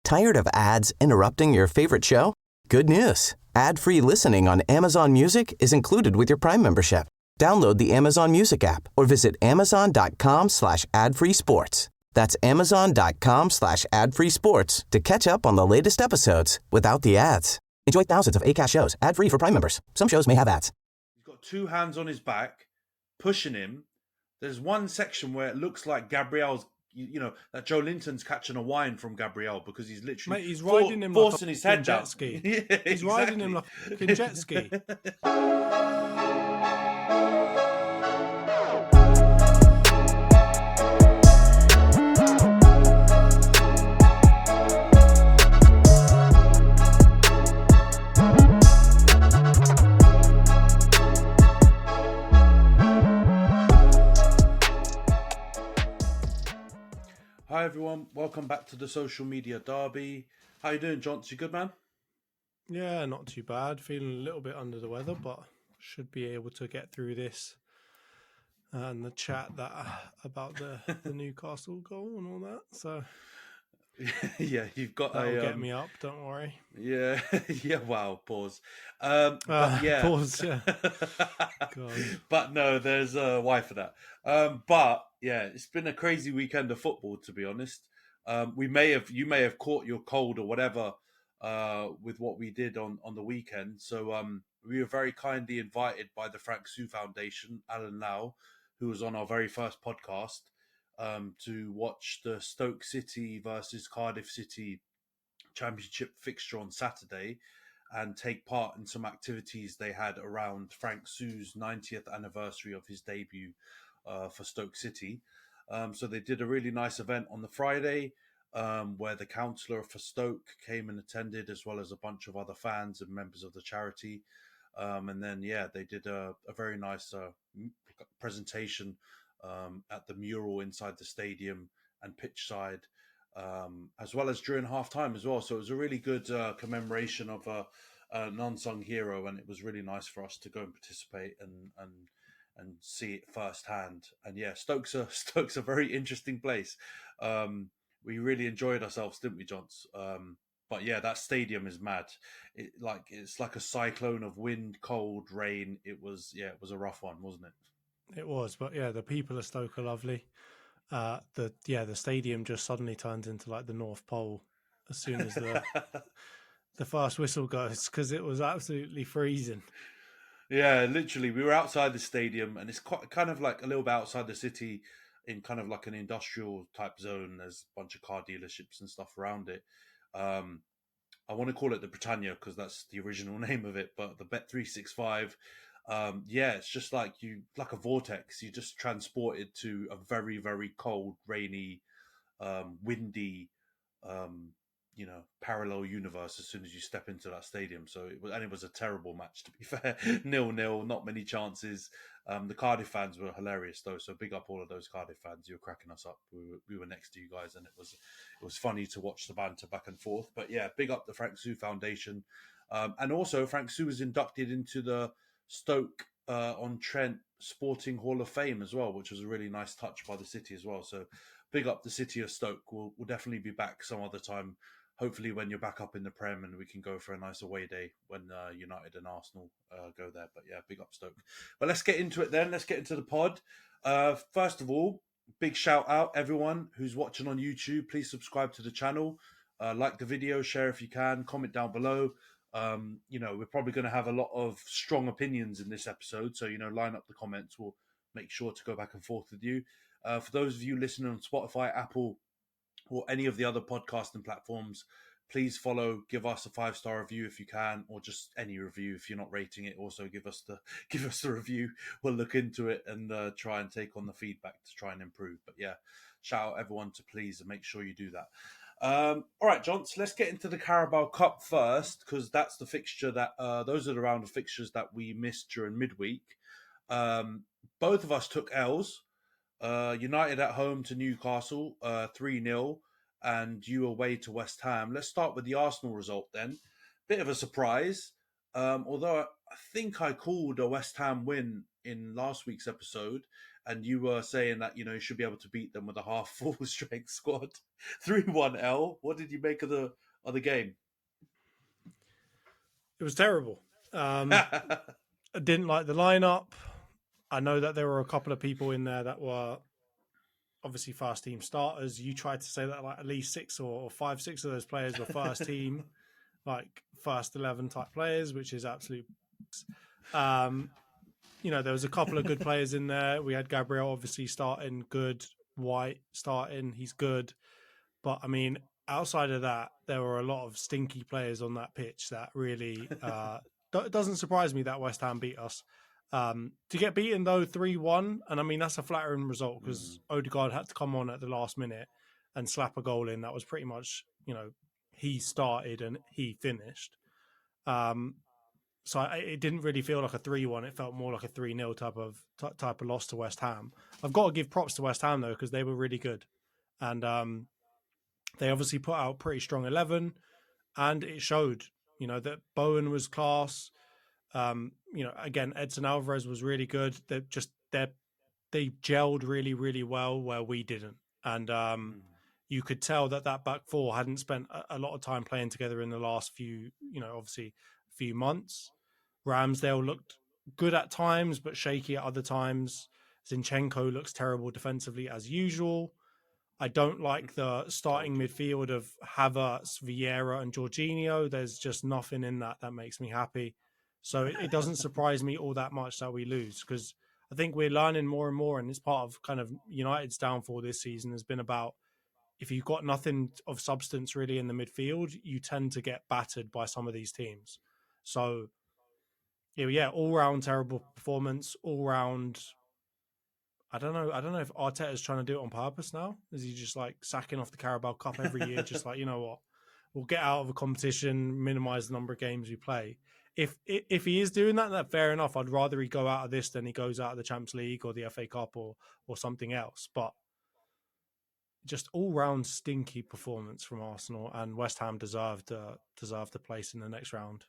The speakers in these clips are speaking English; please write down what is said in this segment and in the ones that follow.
Tired of ads interrupting your favorite show? Good news. Ad-free listening on Amazon Music is included with your Prime membership. Download the Amazon Music app or visit amazon.com/ad-free sports. That's amazon.com/ad-free sports to catch up on the latest episodes without the ads. Enjoy thousands of Acast shows ad-free for Prime members. Some shows may have ads. He's got two hands on his back, pushing him. There's one section where it looks like Gabriel's, that Joe Linton's catching a wine from Gabriel because he's literally Mate, he's riding him forcing like his head down. jet ski. Yeah, he's riding him like a fucking jet ski. Hi everyone, welcome back to the Social Media Derby. How you doing, Jonty? You good, man? Yeah, not too bad. Feeling a little bit under the weather, but should be able to get through this and the chat about the Newcastle goal and all that. So yeah, you've got that'll get me up. Don't worry. Yeah, yeah. Wow. Pause. But yeah. Pause. Yeah. God. But no, there's why for that. But yeah, it's been a crazy weekend of football, to be honest. You may have caught your cold or whatever with what we did on the weekend. So we were very kindly invited by the Frank Sue Foundation, Alan Lau, who was on our very first podcast, to watch the Stoke City versus Cardiff City Championship fixture on Saturday and take part in some activities they had around Frank Sue's 90th anniversary of his debut for Stoke City. So they did a really nice event on the Friday where the councillor for Stoke came and attended, as well as a bunch of other fans and members of the charity. And then, yeah, they did a very nice presentation at the mural inside the stadium and pitch side, as well as during half-time as well. So it was a really good commemoration of an unsung hero, and it was really nice for us to go and participate and see it firsthand. And yeah, Stoke's a very interesting place. We really enjoyed ourselves, didn't we, Johns? But yeah, that stadium is mad. It's like a cyclone of wind, cold, rain. It was a rough one, wasn't it? It was, but yeah, the people of Stoke are lovely. The stadium just suddenly turns into like the North Pole as soon as the first whistle goes, because it was absolutely freezing. Yeah, literally, we were outside the stadium, and it's quite kind of like a little bit outside the city, in kind of like an industrial type zone. There's a bunch of car dealerships and stuff around it. I want to call it the Britannia because that's the original name of it, but the Bet365. It's just like a vortex. You just transported to a very, very cold, rainy, windy, parallel universe as soon as you step into that stadium. So it was a terrible match, to be fair. 0-0, not many chances. The Cardiff fans were hilarious though, so big up all of those Cardiff fans. You were cracking us up. We were next to you guys, and it was funny to watch the banter back and forth. But yeah, big up the Frank Sue Foundation, and also Frank Sue was inducted into the Stoke on Trent Sporting Hall of Fame as well, which was a really nice touch by the city as well. So big up the city of Stoke. We'll definitely be back some other time, hopefully when you're back up in the Prem, and we can go for a nice away day when United and Arsenal go there. But yeah, big up Stoke. But let's get into it then. Let's get into the pod. First of all, big shout out everyone who's watching on YouTube. Please subscribe to the channel, like the video, share if you can, comment down below. We're probably going to have a lot of strong opinions in this episode, so line up the comments. We'll make sure to go back and forth with you. For those of you listening on Spotify, Apple, or any of the other podcasting platforms, please follow, give us a 5-star review if you can, or just any review if you're not rating it. Also give us the review. We'll look into it and try and take on the feedback to try and improve. But yeah, shout out everyone to please and make sure you do that. All right, John, so let's get into the Carabao Cup first, because that's the fixture that those are the round of fixtures that we missed during midweek. Both of us took L's. United at home to Newcastle, 3-0, and you away to West Ham. Let's start with the Arsenal result then. Bit of a surprise, although I think I called a West Ham win in last week's episode, and you were saying that you should be able to beat them with a half full strength squad. 3-1 L. What did you make of the game? It was terrible. I didn't like the lineup. I know that there were a couple of people in there that were obviously first team starters. You tried to say that like at least 6 or 5, 6 of those players were first team, like first 11 type players, which is absolute. There was a couple of good players in there. We had Gabriel obviously starting, good. White starting, he's good. But I mean, outside of that, there were a lot of stinky players on that pitch that really it doesn't surprise me that West Ham beat us. To get beaten though 3-1, and I mean that's a flattering result because Odegaard had to come on at the last minute and slap a goal in. That was pretty much he started and he finished. So it didn't really feel like a 3-1. It felt more like a 3-0 type of loss to West Ham. I've got to give props to West Ham though because they were really good, and they obviously put out pretty strong 11, and it showed. That Bowen was class. Again, Edson Alvarez was really good. They gelled really, really well where we didn't, and you could tell that back four hadn't spent a lot of time playing together in the last few, obviously few months. Ramsdale looked good at times, but shaky at other times. Zinchenko looks terrible defensively as usual. I don't like the starting midfield of Havertz, Vieira, and Jorginho. There's just nothing in that makes me happy. So it doesn't surprise me all that much that we lose because I think we're learning more and more, and it's part of kind of United's downfall this season has been about if you've got nothing of substance really in the midfield, you tend to get battered by some of these teams. So, all-round terrible performance, all-round. I don't know if Arteta's trying to do it on purpose now. Is he just like sacking off the Carabao Cup every year? Just like, you know what, we'll get out of a competition, minimise the number of games we play. If he is doing that, then fair enough. I'd rather he go out of this than he goes out of the Champions League or the FA Cup or something else. But just all-round stinky performance from Arsenal, and West Ham deserved the place in the next round.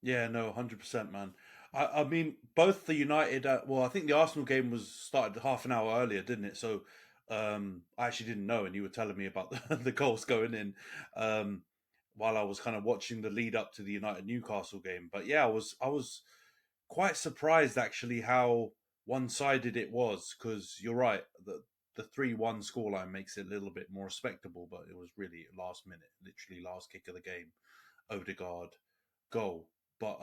Yeah, no, 100%, man. I mean, both the United, I think the Arsenal game was started half an hour earlier, didn't it? So I actually didn't know, and you were telling me about the goals going in while I was kind of watching the lead up to the United Newcastle game. But yeah, I was quite surprised actually how one-sided it was because you're right, the 3-1 scoreline makes it a little bit more respectable, but it was really last minute, literally last kick of the game, Odegaard goal. But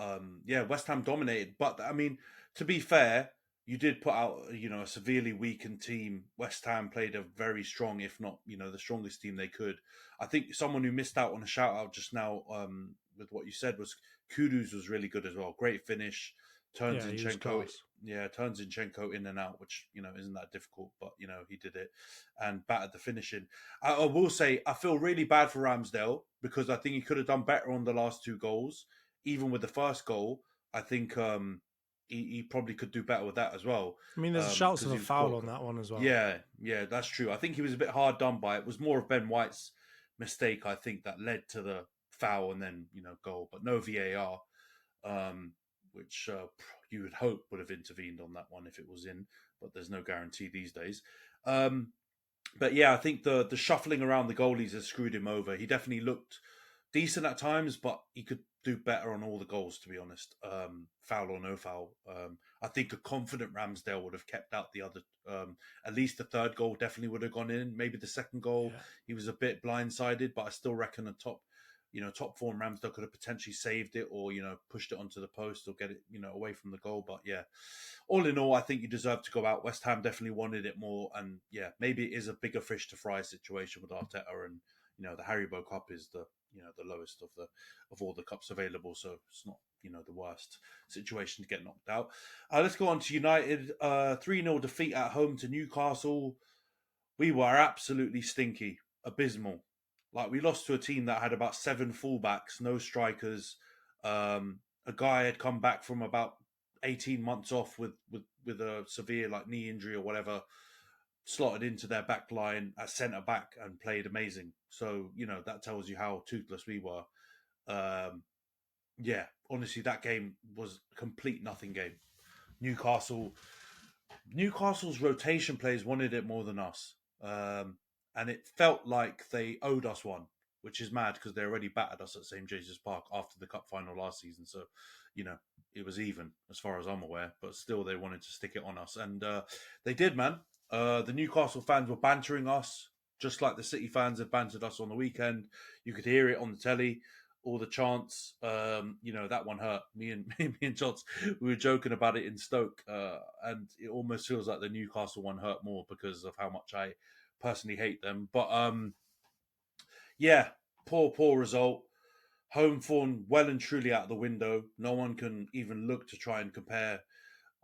West Ham dominated. But I mean, to be fair, you did put out a severely weakened team. West Ham played a very strong, if not the strongest team they could. I think someone who missed out on a shout out just now with what you said was Kudus was really good as well. Great finish. Turns Zinchenko in and out, which isn't that difficult, but he did it and battered the finishing. I will say I feel really bad for Ramsdale because I think he could have done better on the last 2 goals. Even with the first goal, I think he probably could do better with that as well. I mean, there's shouts of a foul on that one as well. Yeah, that's true. I think he was a bit hard done by it. It was more of Ben White's mistake, I think, that led to the foul and then goal, but no VAR. Which you would hope would have intervened on that one if it was in, but there's no guarantee these days. But yeah, I think the shuffling around the goalies has screwed him over. He definitely looked decent at times, but he could do better on all the goals, to be honest. Foul or no foul. I think a confident Ramsdale would have kept out the other, at least the third goal definitely would have gone in. Maybe the second goal, he was a bit blindsided, but I still reckon the top form Ramsdale could have potentially saved it or, pushed it onto the post or get it, away from the goal. But yeah, all in all, I think you deserve to go out. West Ham definitely wanted it more. And yeah, maybe it is a bigger fish to fry situation with Arteta. And, the Haribo Cup is the lowest of all the cups available. So it's not, the worst situation to get knocked out. Let's go on to United. 3-0 defeat at home to Newcastle. We were absolutely stinky, abysmal. Like, we lost to a team that had about 7 fullbacks, no strikers. A guy had come back from about 18 months off with a severe knee injury or whatever, slotted into their back line as centre back and played amazing. So, that tells you how toothless we were. Honestly, that game was a complete nothing game. Newcastle Newcastle's rotation players wanted it more than us. And it felt like they owed us one, which is mad because they already battered us at St James's Park after the cup final last season. So, it was even as far as I'm aware, but still they wanted to stick it on us. And they did, man. The Newcastle fans were bantering us, just like the City fans had bantered us on the weekend. You could hear it on the telly, all the chants. That one hurt. Me and Jots, we were joking about it in Stoke, and it almost feels like the Newcastle one hurt more because of how much I personally hate them. But yeah, poor result. Home form well and truly out of the window. No one can even look to try and compare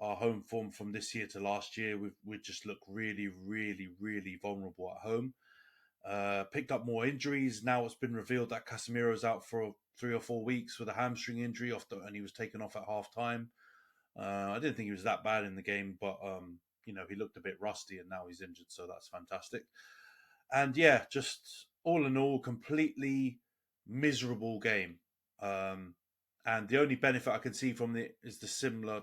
our home form from this year to last year. We just look really, really, really vulnerable at home. Picked up more injuries. Now it's been revealed that Casemiro's out for 3 or 4 weeks with a hamstring injury, and he was taken off at half time. I didn't think he was that bad in the game, but he looked a bit rusty, and now he's injured, so that's fantastic. And yeah, just all in all, completely miserable game. And the only benefit I can see from it is the similar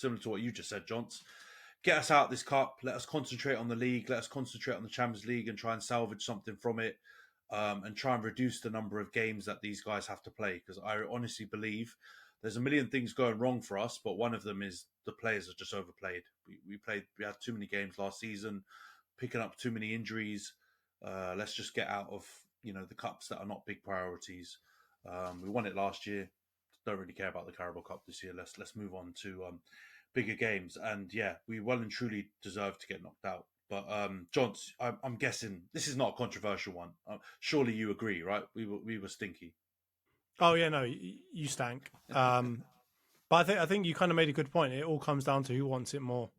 to what you just said, Johns. Get us out of this cup. Let us concentrate on the league. Let us concentrate on the Champions League and try and salvage something from it, and try and reduce the number of games that these guys have to play. Because I honestly believe there's a million things going wrong for us, but one of them is the players are just overplayed. We had too many games last season, picking up too many injuries. Let's just get out of the cups that are not big priorities. We won it last year. Don't really care about the Carabao Cup this year. Let's move on to bigger games. And yeah, we well and truly deserve to get knocked out. But Johns, I'm guessing this is not a controversial one. Surely you agree, right? We were stinky. Oh yeah, no, you stank. But I think you kind of made a good point. It all comes down to who wants it more.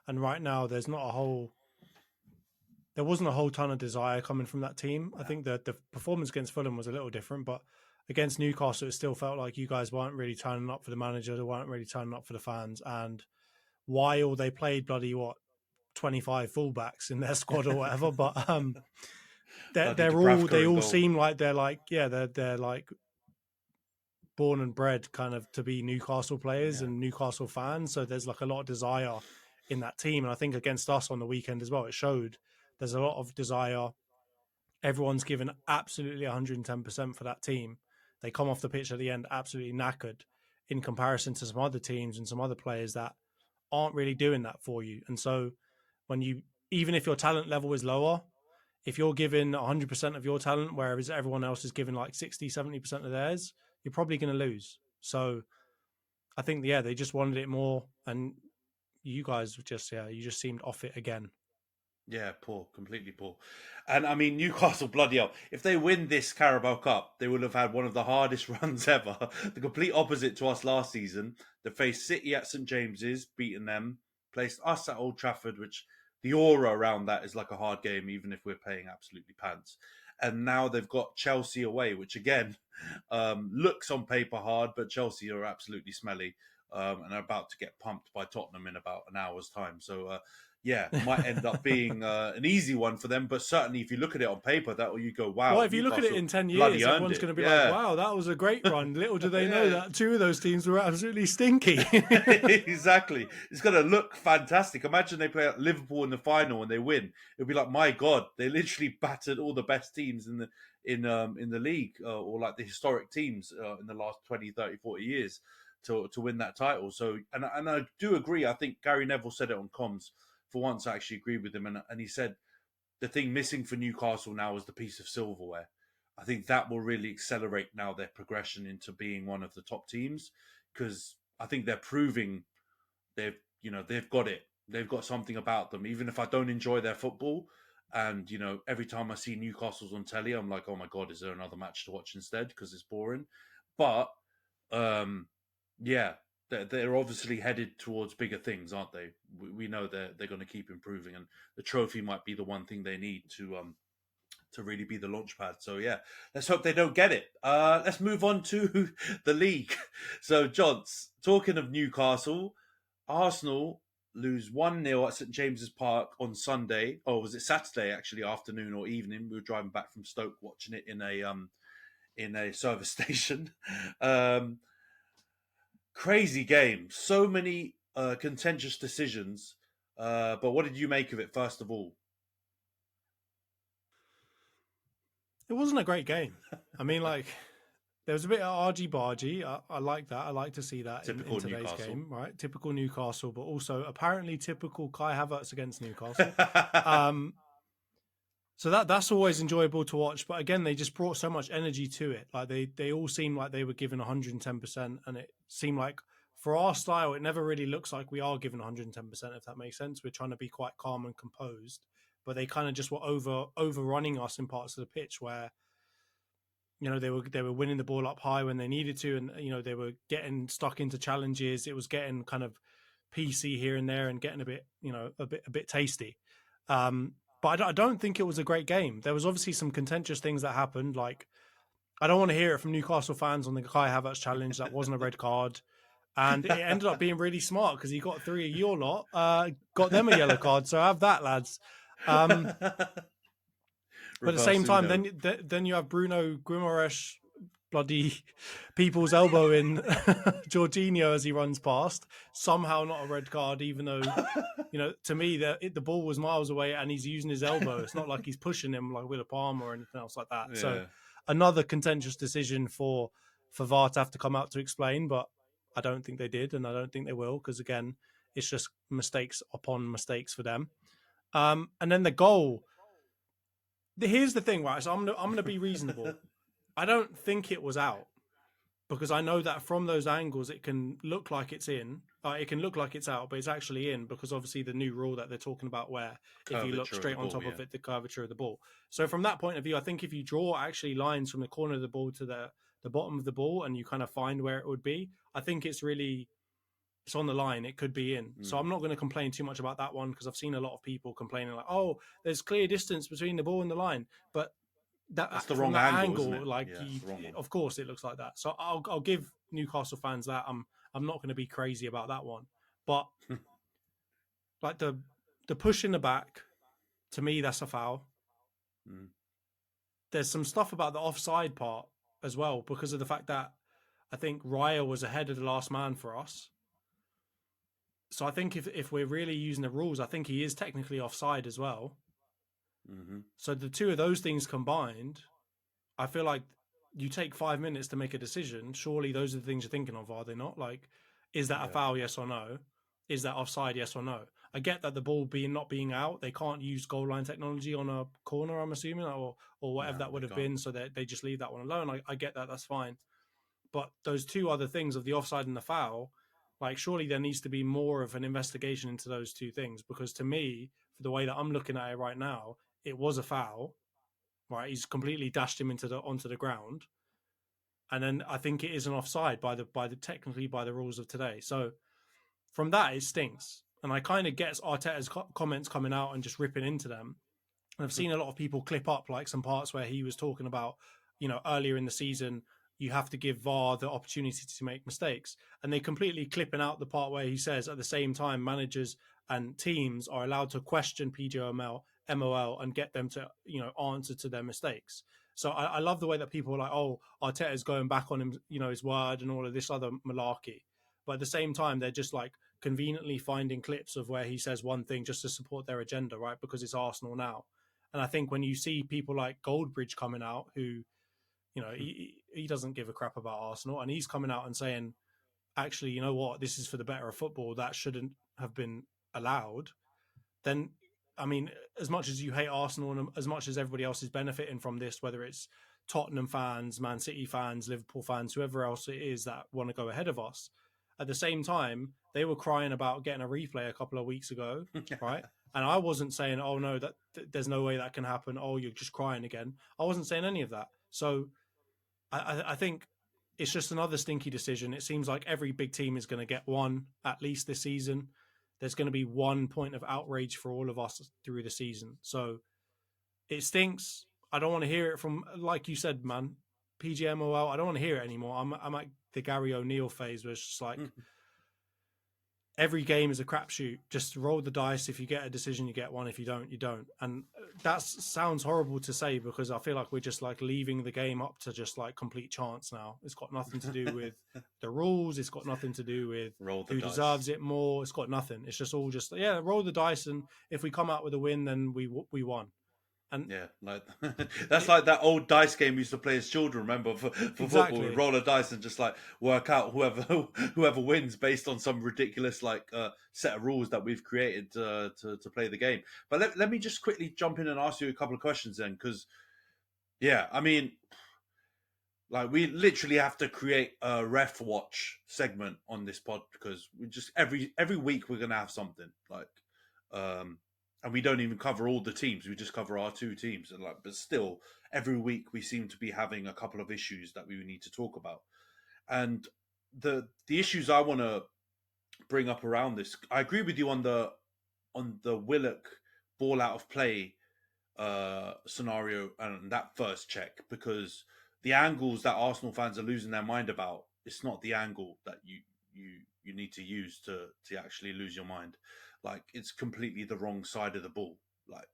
And right now, there wasn't a whole ton of desire coming from that team. I think that the performance against Fulham was a little different, but against Newcastle, it still felt like you guys weren't really turning up for the manager. They weren't really turning up for the fans. And while they played 25 fullbacks in their squad or whatever, but they all seem like they're like born and bred kind of to be Newcastle players and Newcastle fans. So there's like a lot of desire in that team. And I think against us on the weekend as well, it showed there's a lot of desire. Everyone's given absolutely 110% for that team. They come off the pitch at the end absolutely knackered in comparison to some other teams and some other players that aren't really doing that for you. And so even if your talent level is lower, if you're given 100% of your talent, whereas everyone else is given like 60, 70% of theirs, you're probably going to lose. So I think, they just wanted it more. And you guys you just seemed off it again. Yeah, completely poor. And I mean, Newcastle, bloody hell. If they win this Carabao Cup, they will have had one of the hardest runs ever. The complete opposite to us last season. They faced City at St James's, beaten them, placed us at Old Trafford, which the aura around that is like a hard game, even if we're paying absolutely pants. And now they've got Chelsea away, which again looks on paper hard, but Chelsea are absolutely smelly and are about to get pumped by Tottenham in about an hour's time. So, might end up being an easy one for them. But certainly, if you look at it on paper, you go, wow. Well, if you look at it in 10 years, everyone's going to be like, wow, that was a great run. Little do they know that 2 of those teams were absolutely stinky. Exactly. It's going to look fantastic. Imagine they play at Liverpool in the final and they win. It'll be like, my God, they literally battered all the best teams in the league, or like the historic teams in the last 20, 30, 40 years to win that title. So, and I do agree. I think Gary Neville said it on comms. For once, I actually agree with him. And he said the thing missing for Newcastle now is the piece of silverware. I think that will really accelerate now their progression into being one of the top teams, because I think they're proving they've got it. They've got something about them. Even if I don't enjoy their football, and every time I see Newcastle's on telly, I'm like, oh my God, is there another match to watch instead? Because it's boring. But they're obviously headed towards bigger things, aren't they? We know they're going to keep improving, and the trophy might be the one thing they need to really be the launch pad. So yeah, let's hope they don't get it. Let's move on to the league. So, Johns, talking of Newcastle, Arsenal lose 1-0 at St James's Park on Sunday. Or was it Saturday, actually, afternoon or evening? We were driving back from Stoke, watching it in a service station. Crazy game. So many contentious decisions. But what did you make of it, first of all? It wasn't a great game. I mean, like, there was a bit of argy-bargy. I like that. I like to see that in today's Newcastle game, right? Typical Newcastle, but also apparently typical Kai Havertz against Newcastle. So that's always enjoyable to watch. But again, they just brought so much energy to it. Like they all seemed like they were given 110%, and it seemed like for our style, it never really looks like we are given 110%. If that makes sense, we're trying to be quite calm and composed, but they kind of just were overrunning us in parts of the pitch where they were winning the ball up high when they needed to, and they were getting stuck into challenges. It was getting kind of PC here and there, and getting a bit a bit tasty. But I don't think it was a great game. There was obviously some contentious things that happened. Like, I don't want to hear it from Newcastle fans on the Kai Havertz challenge. That wasn't a red card. And it ended up being really smart because he got 3 of your lot, got them a yellow card. So have that, lads. But at the same time, then you have Bruno Guimaraes, bloody people's elbow in Jorginho as he runs past. Somehow not a red card, even though, to me, the ball was miles away and he's using his elbow. It's not like he's pushing him like with a palm or anything else like that. Yeah. So another contentious decision for VAR to have to come out to explain, but I don't think they did, and I don't think they will, because, again, it's just mistakes upon mistakes for them. And then the goal. Here's the thing, right? So I'm going to be reasonable. I don't think it was out, because I know that from those angles it can look like it's in. It can look like it's out, but it's actually in, because obviously the new rule that they're talking about, where if you look straight on top of it, the curvature of the ball. So from that point of view, I think if you draw actually lines from the corner of the ball to the bottom of the ball, and you kind of find where it would be, I think it's on the line. It could be in. So I'm not going to complain too much about that one, because I've seen a lot of people complaining like, oh, there's clear distance between the ball and the line. But that's the wrong angle. Like, of course it looks like that. So I'll give Newcastle fans that. I'm not going to be crazy about that one. But like the push in the back, to me, that's a foul. There's some stuff about the offside part as well, because of the fact that I think Raya was ahead of the last man for us. So I think if we're really using the rules, I think he is technically offside as well. So the two of those things combined, I feel like you take 5 minutes to make a decision. Surely those are the things you're thinking of, are they not? Like, is that a foul, yes or no? Is that offside, yes or no? I get that the ball not being out, they can't use goal line technology on a corner, I'm assuming, or whatever that would have been, so they just leave that one alone. I get that, that's fine. But those two other things of the offside and the foul, like, surely there needs to be more of an investigation into those two things, because to me, for the way that I'm looking at it right now, it was a foul, right? He's completely dashed him onto the ground, and then I think it is an offside technically by the rules of today. So from that, it stinks, and I kind of get Arteta's comments coming out and just ripping into them. And I've seen a lot of people clip up like some parts where he was talking about, earlier in the season, you have to give VAR the opportunity to make mistakes. And they completely clipping out the part where he says, at the same time, managers and teams are allowed to question PGML, MOL, and get them to, answer to their mistakes. So I love the way that people are like, oh, Arteta's going back on him, his word and all of this other malarkey. But at the same time, they're just like conveniently finding clips of where he says one thing just to support their agenda, right? Because it's Arsenal now. And I think when you see people like Goldbridge coming out, who, he doesn't give a crap about Arsenal, and he's coming out and saying, actually, you know what, this is for the better of football, that shouldn't have been allowed, then, I mean, as much as you hate Arsenal and as much as everybody else is benefiting from this, whether it's Tottenham fans, Man City fans, Liverpool fans, whoever else it is that want to go ahead of us, at the same time, they were crying about getting a replay a couple of weeks ago, right? And I wasn't saying, oh, no, that there's no way that can happen. Oh, you're just crying again. I wasn't saying any of that. So I think it's just another stinky decision. It seems like every big team is going to get one, at least this season. There's going to be 1 point of outrage for all of us through the season. So it stinks. I don't want to hear it from, like you said, man, PGMOL. I don't want to hear it anymore. I'm at the Gary O'Neill phase where it's just like, every game is a crapshoot. Just roll the dice. If you get a decision, you get one. If you don't, you don't. And that sounds horrible to say because I feel like we're just like leaving the game up to just like complete chance now. It's got nothing to do with the rules. It's got nothing to do with who deserves it more. It's got nothing. It's just all just, yeah, roll the dice. And if we come out with a win, then we won. And yeah, like that's like that old dice game we used to play as children. Remember for football, we'd roll a dice and just like work out whoever wins based on some ridiculous like set of rules that we've created to play the game. But let me just quickly jump in and ask you a couple of questions then, because yeah, I mean, like we literally have to create a ref watch segment on this pod because we just every week we're gonna have something like. And we don't even cover all the teams. We just cover our 2 teams. And like, but still, every week we seem to be having a couple of issues that we need to talk about. And the issues I want to bring up around this, I agree with you on the Willock ball out of play scenario and that first check, because the angles that Arsenal fans are losing their mind about, it's not the angle that you need to use to actually lose your mind. Like, it's completely the wrong side of the ball. Like,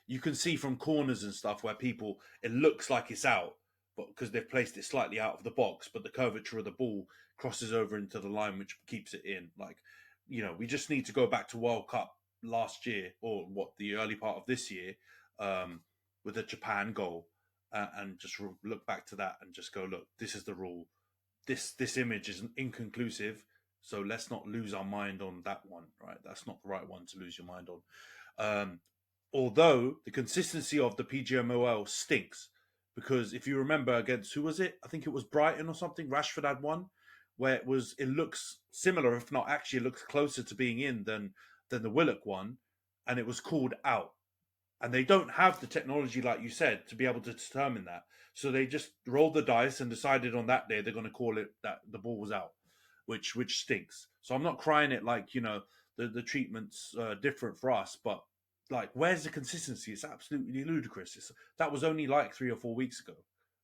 you can see from corners and stuff where it looks like it's out, but because they've placed it slightly out of the box, but the curvature of the ball crosses over into the line, which keeps it in. Like, we just need to go back to World Cup last year, or the early part of this year, with the Japan goal, and just look back to that and just go, look, this is the rule. This image is inconclusive. So let's not lose our mind on that one, right? That's not the right one to lose your mind on. Although the consistency of the PGMOL stinks, because if you remember against, who was it? I think it was Brighton or something. Rashford had one where it looks similar, if not actually it looks closer to being in than the Willock one, and it was called out. And they don't have the technology, like you said, to be able to determine that. So they just rolled the dice and decided on that day they're going to call it that the ball was out. Which stinks. So I'm not crying it like, the treatment's different for us, but like, where's the consistency? It's absolutely ludicrous. That was only like 3 or 4 weeks ago.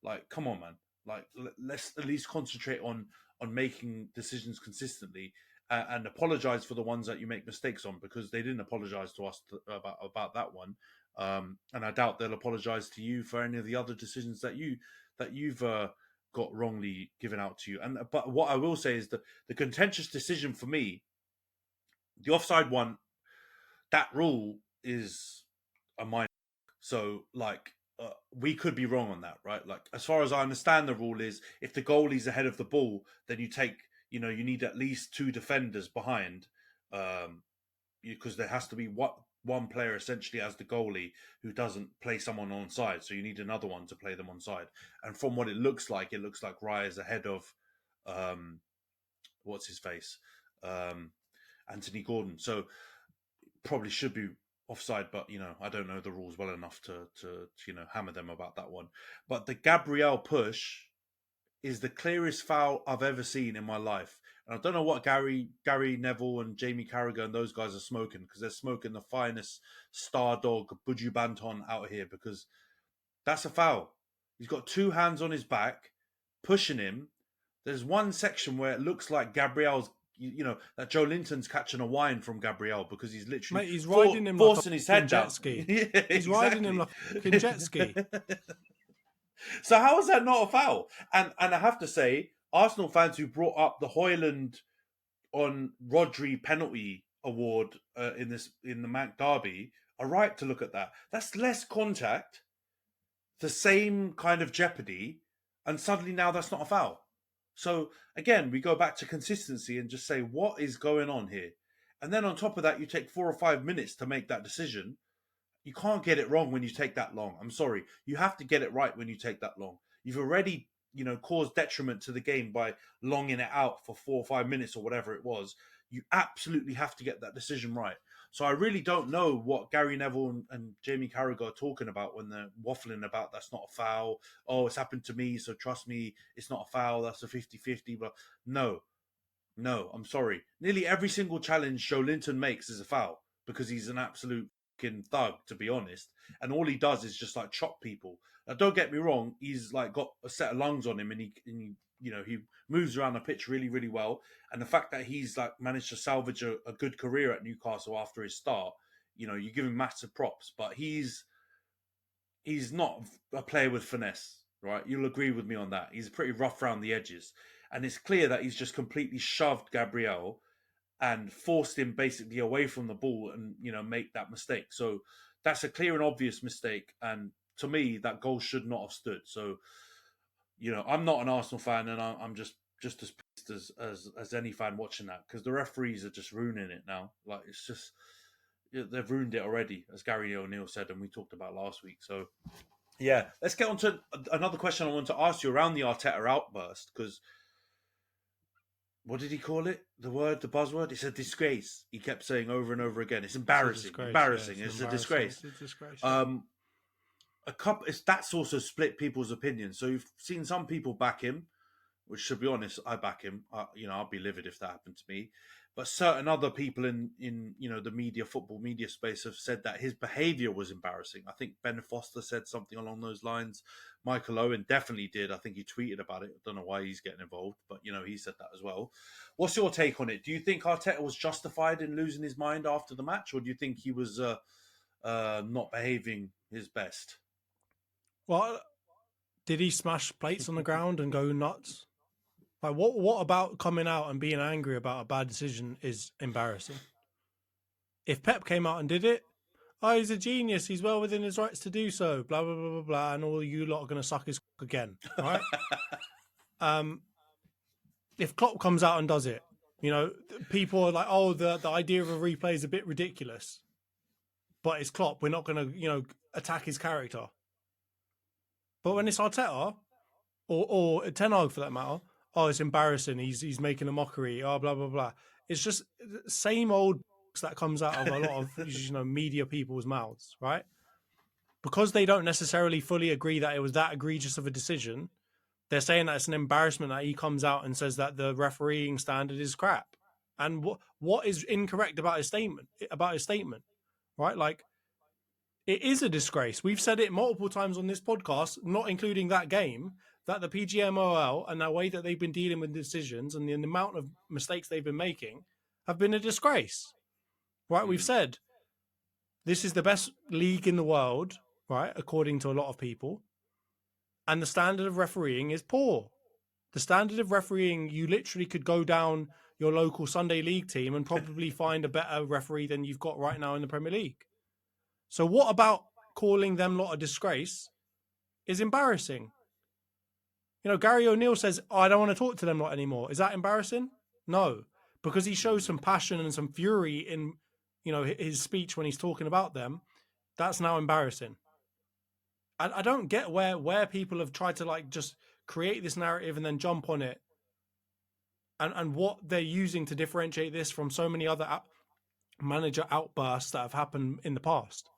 Like, come on, man. Like, let's at least concentrate on making decisions consistently and apologize for the ones that you make mistakes on, because they didn't apologize to us about that one. And I doubt they'll apologize to you for any of the other decisions that you've got wrongly given out to you. But what I will say is that the contentious decision for me, the offside one, that rule is a minor. So like, we could be wrong on that, right? Like, as far as I understand, the rule is if the goalie's ahead of the ball, then you need at least 2 defenders behind, because there has to be one player essentially as the goalie who doesn't play someone on side. So you need another one to play them on side. And from what it looks like Raya is ahead of, what's his face? Anthony Gordon. So probably should be offside, but, I don't know the rules well enough to hammer them about that one. But the Gabriel push is the clearest foul I've ever seen in my life. And I don't know what Gary Neville and Jamie Carragher and those guys are smoking, because they're smoking the finest star dog Buju Banton out of here, because that's a foul. He's got 2 hands on his back, pushing him. There's one section where it looks like Gabriel's, that Joe Linton's catching a wine from Gabriel, because he's literally mate, he's riding him forcing like his head down. jet ski. Yeah, he's riding him like a jet ski. So how is that not a foul? And I have to say, Arsenal fans who brought up the Højlund on Rodri penalty award in the Mac Derby are right to look at that. That's less contact, the same kind of jeopardy, and suddenly now that's not a foul. So again, we go back to consistency and just say, what is going on here? And then on top of that, you take 4 or 5 minutes to make that decision. You can't get it wrong when you take that long. I'm sorry. You have to get it right when you take that long. You've already, caused detriment to the game by longing it out for 4 or 5 minutes or whatever it was. You absolutely have to get that decision right. So I really don't know what Gary Neville and Jamie Carragher are talking about when they're waffling about that's not a foul. Oh, it's happened to me, so trust me, it's not a foul. That's a 50-50. But no, I'm sorry. Nearly every single challenge Joe Linton makes is a foul, because he's an absolute fucking thug, to be honest. And all he does is just like chop people. Now, don't get me wrong, he's like got a set of lungs on him, and he moves around the pitch really, really well. And the fact that he's like managed to salvage a good career at Newcastle after his start, you give him massive props. But he's not a player with finesse, right? You'll agree with me on that. He's pretty rough around the edges. And it's clear that he's just completely shoved Gabriel and forced him basically away from the ball and, make that mistake. So that's a clear and obvious mistake. And to me, that goal should not have stood. So, I'm not an Arsenal fan, and I'm just as pissed as any fan watching that, because the referees are just ruining it now. Like, it's just, they've ruined it already, as Gary O'Neill said, and we talked about last week. So, yeah, let's get on to another question I want to ask you around the Arteta outburst, because what did he call it? The buzzword? It's a disgrace. He kept saying over and over again. It's embarrassing. Embarrassing. It's a disgrace. It's a disgrace. That's also split people's opinions. So you've seen some people back him, which, to be honest, I back him. I'll be livid if that happened to me. But certain other people in the football media space have said that his behaviour was embarrassing. I think Ben Foster said something along those lines. Michael Owen definitely did. I think he tweeted about it. I don't know why he's getting involved, but he said that as well. What's your take on it? Do you think Arteta was justified in losing his mind after the match, or do you think he was not behaving his best? Well, did he smash plates on the ground and go nuts? Like, what about coming out and being angry about a bad decision is embarrassing? If Pep came out and did it, he's a genius, he's well within his rights to do so, blah, blah, blah, blah, blah, and all you lot are going to suck his cock again, right? If Klopp comes out and does it, people are like, the idea of a replay is a bit ridiculous. But it's Klopp, we're not going to, attack his character. But when it's Arteta, or Ten Hag for that matter, it's embarrassing, he's making a mockery, blah, blah, blah. It's just the same old that comes out of a lot of media people's mouths, right? Because they don't necessarily fully agree that it was that egregious of a decision, they're saying that it's an embarrassment that he comes out and says that the refereeing standard is crap. And what is incorrect about his statement? Right? Like, it is a disgrace. We've said it multiple times on this podcast, not including that game, that the PGMOL and the way that they've been dealing with decisions and the amount of mistakes they've been making have been a disgrace. Right? We've said this is the best league in the world, right? According to a lot of people. And the standard of refereeing is poor. The standard of refereeing, you literally could go down your local Sunday league team and probably find a better referee than you've got right now in the Premier League. So what about calling them lot a disgrace is embarrassing? Gary O'Neill says, I don't want to talk to them lot anymore. Is that embarrassing? No, because he shows some passion and some fury in, his speech when he's talking about them. That's now embarrassing. I don't get where people have tried to just create this narrative and then jump on it, and what they're using to differentiate this from so many other manager outbursts that have happened in the past.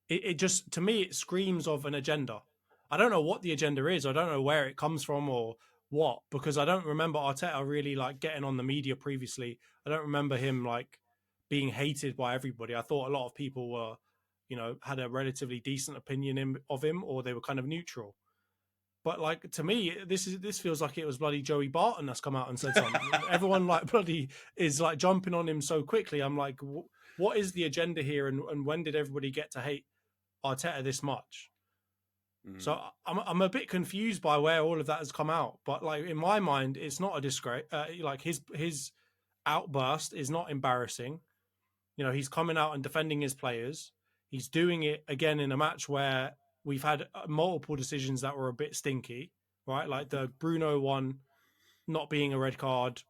It just, to me, it screams of an agenda. I don't know what the agenda is. I don't know where it comes from or what, because I don't remember Arteta really getting on the media previously. I don't remember him being hated by everybody. I thought a lot of people were, had a relatively decent opinion of him, or they were kind of neutral. But to me, this feels like it was bloody Joey Barton that's come out and said something. Everyone bloody is jumping on him so quickly. I'm like, what is the agenda here, and when did everybody get to hate Arteta this much? So I'm a bit confused by where all of that has come out. But in my mind, it's not a disgrace. His outburst is not embarrassing. He's coming out and defending his players. He's doing it again in a match where we've had multiple decisions that were a bit stinky, right? Like the Bruno one not being a red card.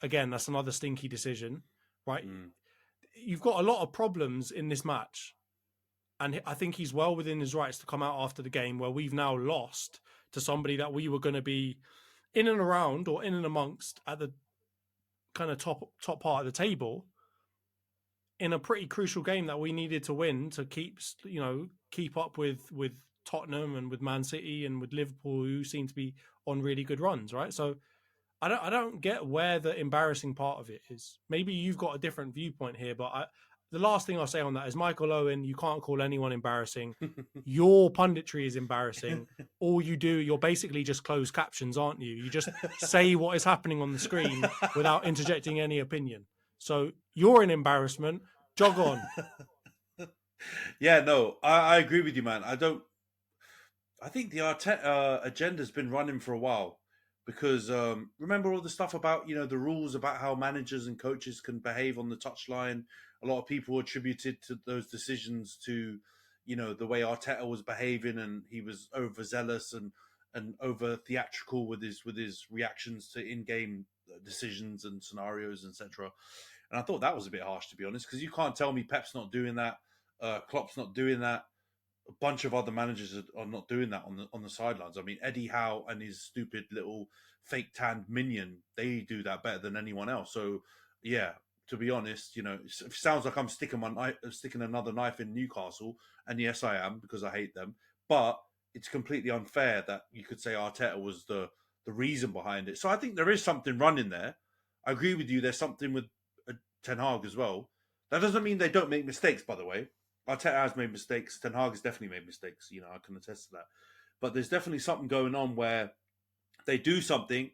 Again, that's another stinky decision, right? You've got a lot of problems in this match. And I think he's well within his rights to come out after the game, where we've now lost to somebody that we were going to be in and around or in and amongst at the kind of top part of the table, in a pretty crucial game that we needed to win to keep up with Tottenham and with Man City and with Liverpool, who seem to be on really good runs, right? So I don't get where the embarrassing part of it is. Maybe you've got a different viewpoint here, but the last thing I'll say on that is Michael Owen, you can't call anyone embarrassing. Your punditry is embarrassing. All you do, you're basically just closed captions, aren't you? You just say what is happening on the screen without interjecting any opinion. So you're an embarrassment. Jog on. Yeah, no, I agree with you, man. I think the Arteta agenda's been running for a while because remember all the stuff about the rules about how managers and coaches can behave on the touchline. A lot of people attributed to those decisions to the way Arteta was behaving, and he was overzealous and over theatrical with his reactions to in-game decisions and scenarios, etc. And I thought that was a bit harsh, to be honest, because you can't tell me Pep's not doing that, Klopp's not doing that. A bunch of other managers are not doing that on the sidelines. I mean, Eddie Howe and his stupid little fake tanned minion, they do that better than anyone else. So, yeah, to be honest, it sounds like I'm sticking another knife in Newcastle, and yes, I am because I hate them. But it's completely unfair that you could say Arteta was the reason behind it. So I think there is something running there. I agree with you. There's something with Ten Hag as well. That doesn't mean they don't make mistakes, by the way. Arteta has made mistakes. Ten Hag has definitely made mistakes. I can attest to that. But there's definitely something going on where they do something,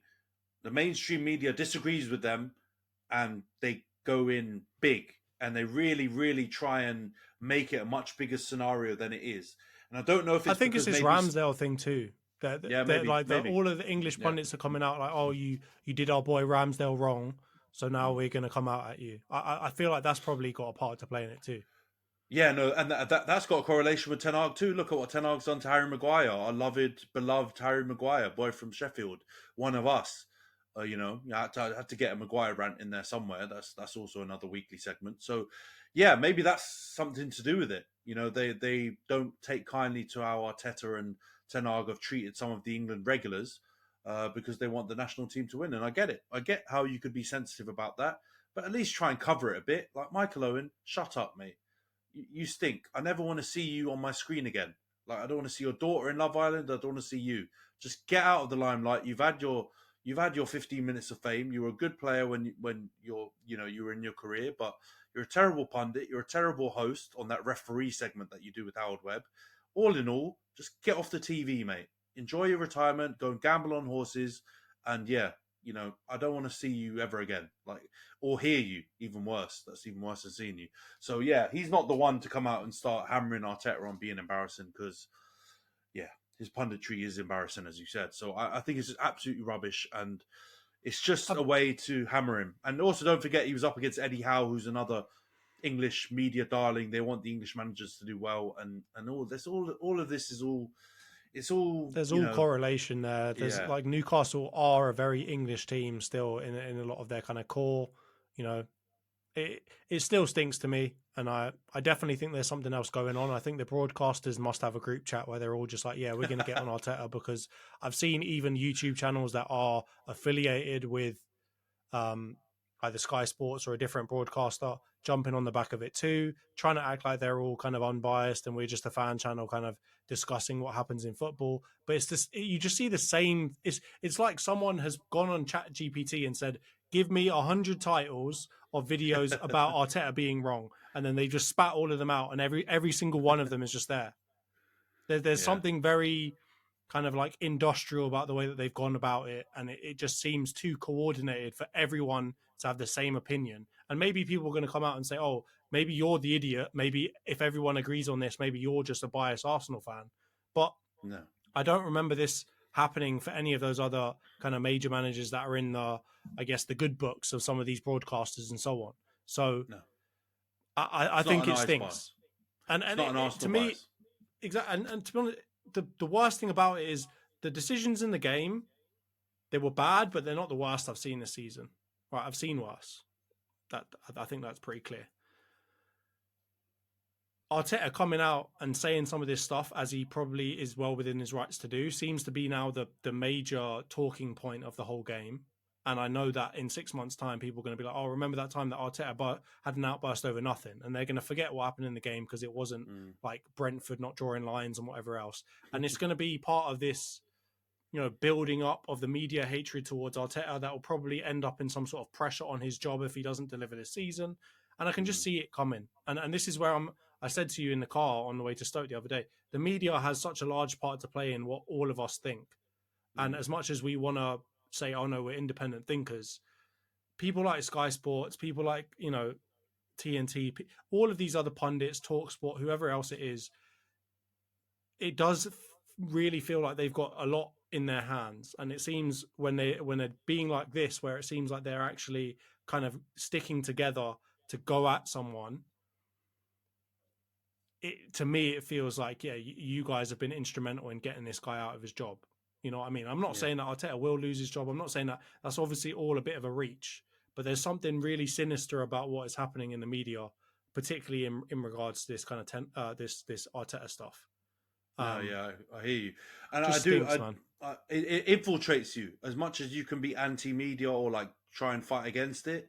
the mainstream media disagrees with them, and they go in big, and they really, really try and make it a much bigger scenario than it is. And I don't know if I think it's this Ramsdale thing too. Maybe. All of the English pundits are coming out like, "Oh, you did our boy Ramsdale wrong, so now we're going to come out at you." I feel like that's probably got a part to play in it too. Yeah, no, and that's got a correlation with Ten Hag too. Look at what Ten Hag's done to Harry Maguire, our beloved Harry Maguire, boy from Sheffield, one of us. I had to get a Maguire rant in there somewhere. That's also another weekly segment. So, yeah, maybe that's something to do with it. They don't take kindly to how Arteta and Ten Hag have treated some of the England regulars because they want the national team to win. And I get it. I get how you could be sensitive about that, but at least try and cover it a bit. Like Mikel Owen, shut up, mate. You stink. I never want to see you on my screen again. Like, I don't want to see your daughter in Love Island. I don't want to see you. Just get out of the limelight. You've had your 15 minutes of fame. You were a good player when you were in your career, but you're a terrible pundit. You're a terrible host on that referee segment that you do with Howard Webb. All in all, just get off the TV, mate. Enjoy your retirement. Go and gamble on horses. And yeah, I don't want to see you ever again, or hear you. Even worse. That's even worse than seeing you. So yeah, he's not the one to come out and start hammering Arteta on being embarrassing because, yeah, his punditry is embarrassing, as you said. So I think it's just absolutely rubbish, and it's just a way to hammer him. And also, don't forget, he was up against Eddie Howe, who's another English media darling. They want the English managers to do well, and all this. All of this is all. It's all. There's all correlation there. There's like Newcastle are a very English team still in a lot of their kind of core. It still stinks to me, and I definitely think there's something else going on. I think the broadcasters must have a group chat where they're all just like, yeah, we're going to get on Arteta, because I've seen even YouTube channels that are affiliated with either Sky Sports or a different broadcaster jumping on the back of it too, trying to act like they're all kind of unbiased and we're just a fan channel kind of discussing what happens in football. But it's this, you just see the same. It's like someone has gone on Chat GPT and said, give me 100 titles of videos about Arteta being wrong, and then they just spat all of them out, and every single one of them is just there. There's something very kind of like industrial about the way that they've gone about it, and it just seems too coordinated for everyone to have the same opinion. And maybe people are going to come out and say, oh, maybe you're the idiot. Maybe if everyone agrees on this, maybe you're just a biased Arsenal fan. But no, I don't remember this happening for any of those other kind of major managers that are in the, I guess, the good books of some of these broadcasters and so on. So no. I think it stinks. And it's not an Arsenal to me, bias. Exactly. And to be honest, the worst thing about it is the decisions in the game, they were bad, but they're not the worst I've seen this season. Right, I've seen worse. I think that's pretty clear. Arteta coming out and saying some of this stuff, as he probably is well within his rights to do, seems to be now the major talking point of the whole game. And I know that in 6 months' time, people are going to be like, oh, remember that time that Arteta had an outburst over nothing? And they're going to forget what happened in the game because it wasn't like Brentford not drawing lines and whatever else. And it's going to be part of this, building up of the media hatred towards Arteta that will probably end up in some sort of pressure on his job if he doesn't deliver this season. and I can just see it coming. And this is where I said to you in the car on the way to Stoke the other day, the media has such a large part to play in what all of us think. And as much as we want to say, oh no, we're independent thinkers, people like Sky Sports, people like, TNT, all of these other pundits, TalkSport, whoever else it is, it does really feel like they've got a lot in their hands. And it seems when they're being like this, where it seems like they're actually kind of sticking together to go at someone, to me, it feels like, yeah, you guys have been instrumental in getting this guy out of his job. You know what I mean? I'm not saying that Arteta will lose his job. I'm not saying that. That's obviously all a bit of a reach. But there's something really sinister about what is happening in the media, particularly in regards to this kind of this Arteta stuff. I hear you, and just stinks, man. It infiltrates you as much as you can be anti-media or like try and fight against it.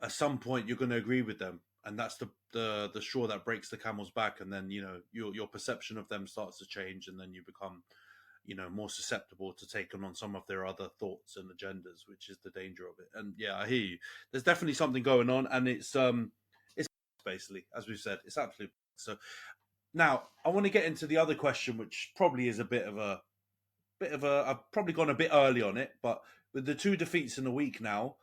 At some point, you're going to agree with them, and that's the straw that breaks the camel's back. And then your perception of them starts to change, and then you become more susceptible to taking on some of their other thoughts and agendas, which is the danger of it. And yeah, I hear you. There's definitely something going on, and it's basically, as we've said, it's absolutely so. Now, I want to get into the other question, which probably is a bit of a. I've probably gone a bit early on it, but with the 2 defeats in a week now,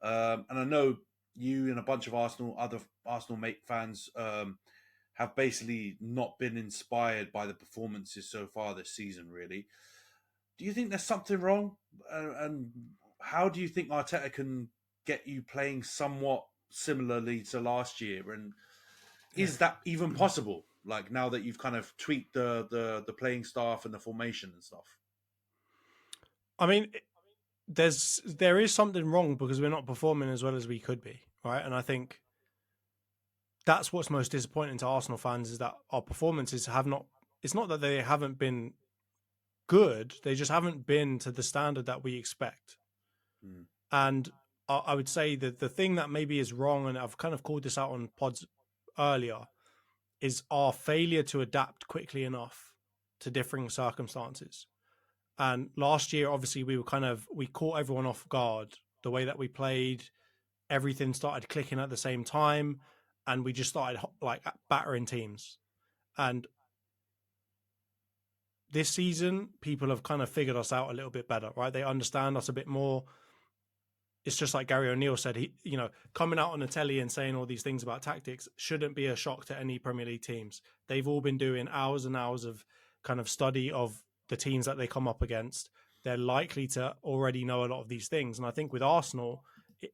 and I know you and a bunch of other Arsenal mate fans, have basically not been inspired by the performances so far this season. Really, do you think there's something wrong? And how do you think Arteta can get you playing somewhat similarly to last year? And is that even possible? Like now that you've kind of tweaked the playing staff and the formation and stuff. I mean, there is something wrong because we're not performing as well as we could be, right? And I think that's what's most disappointing to Arsenal fans, is that our performances have not. It's not that they haven't been good; they just haven't been to the standard that we expect. And I would say that the thing that maybe is wrong, and I've kind of called this out on pods earlier, is our failure to adapt quickly enough to differing circumstances. And last year, obviously, we caught everyone off guard. The way that we played, everything started clicking at the same time, and we just started like battering teams. And this season, people have kind of figured us out a little bit better, right? They understand us a bit more. It's just like Gary O'Neill said, he, coming out on the telly and saying all these things about tactics shouldn't be a shock to any Premier League teams. They've all been doing hours and hours of kind of study of the teams that they come up against. They're likely to already know a lot of these things. And I think with Arsenal,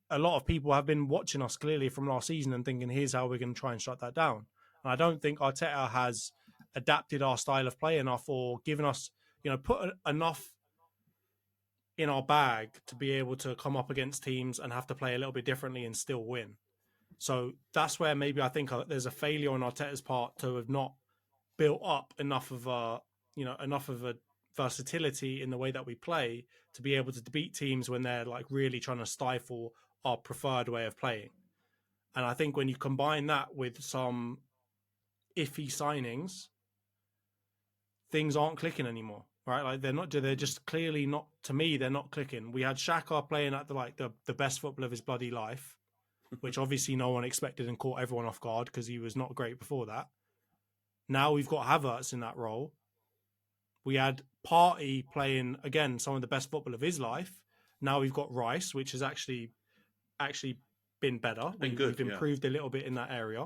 a lot of people have been watching us clearly from last season and thinking, here's how we're going to try and shut that down. And I don't think Arteta has adapted our style of play enough, or given us, put enough in our bag to be able to come up against teams and have to play a little bit differently and still win. So that's where maybe I think there's a failure on Arteta's part to have not built up enough of a versatility in the way that we play to be able to beat teams when they're like really trying to stifle our preferred way of playing. And I think when you combine that with some iffy signings, things aren't clicking anymore, right? Like they're just clearly not, to me, they're not clicking. We had Xhaka playing at the best football of his bloody life, which obviously no one expected and caught everyone off guard because he was not great before that. Now we've got Havertz in that role. We had Partey playing, again, some of the best football of his life. Now we've got Rice, which has actually been better. We've improved a little bit in that area.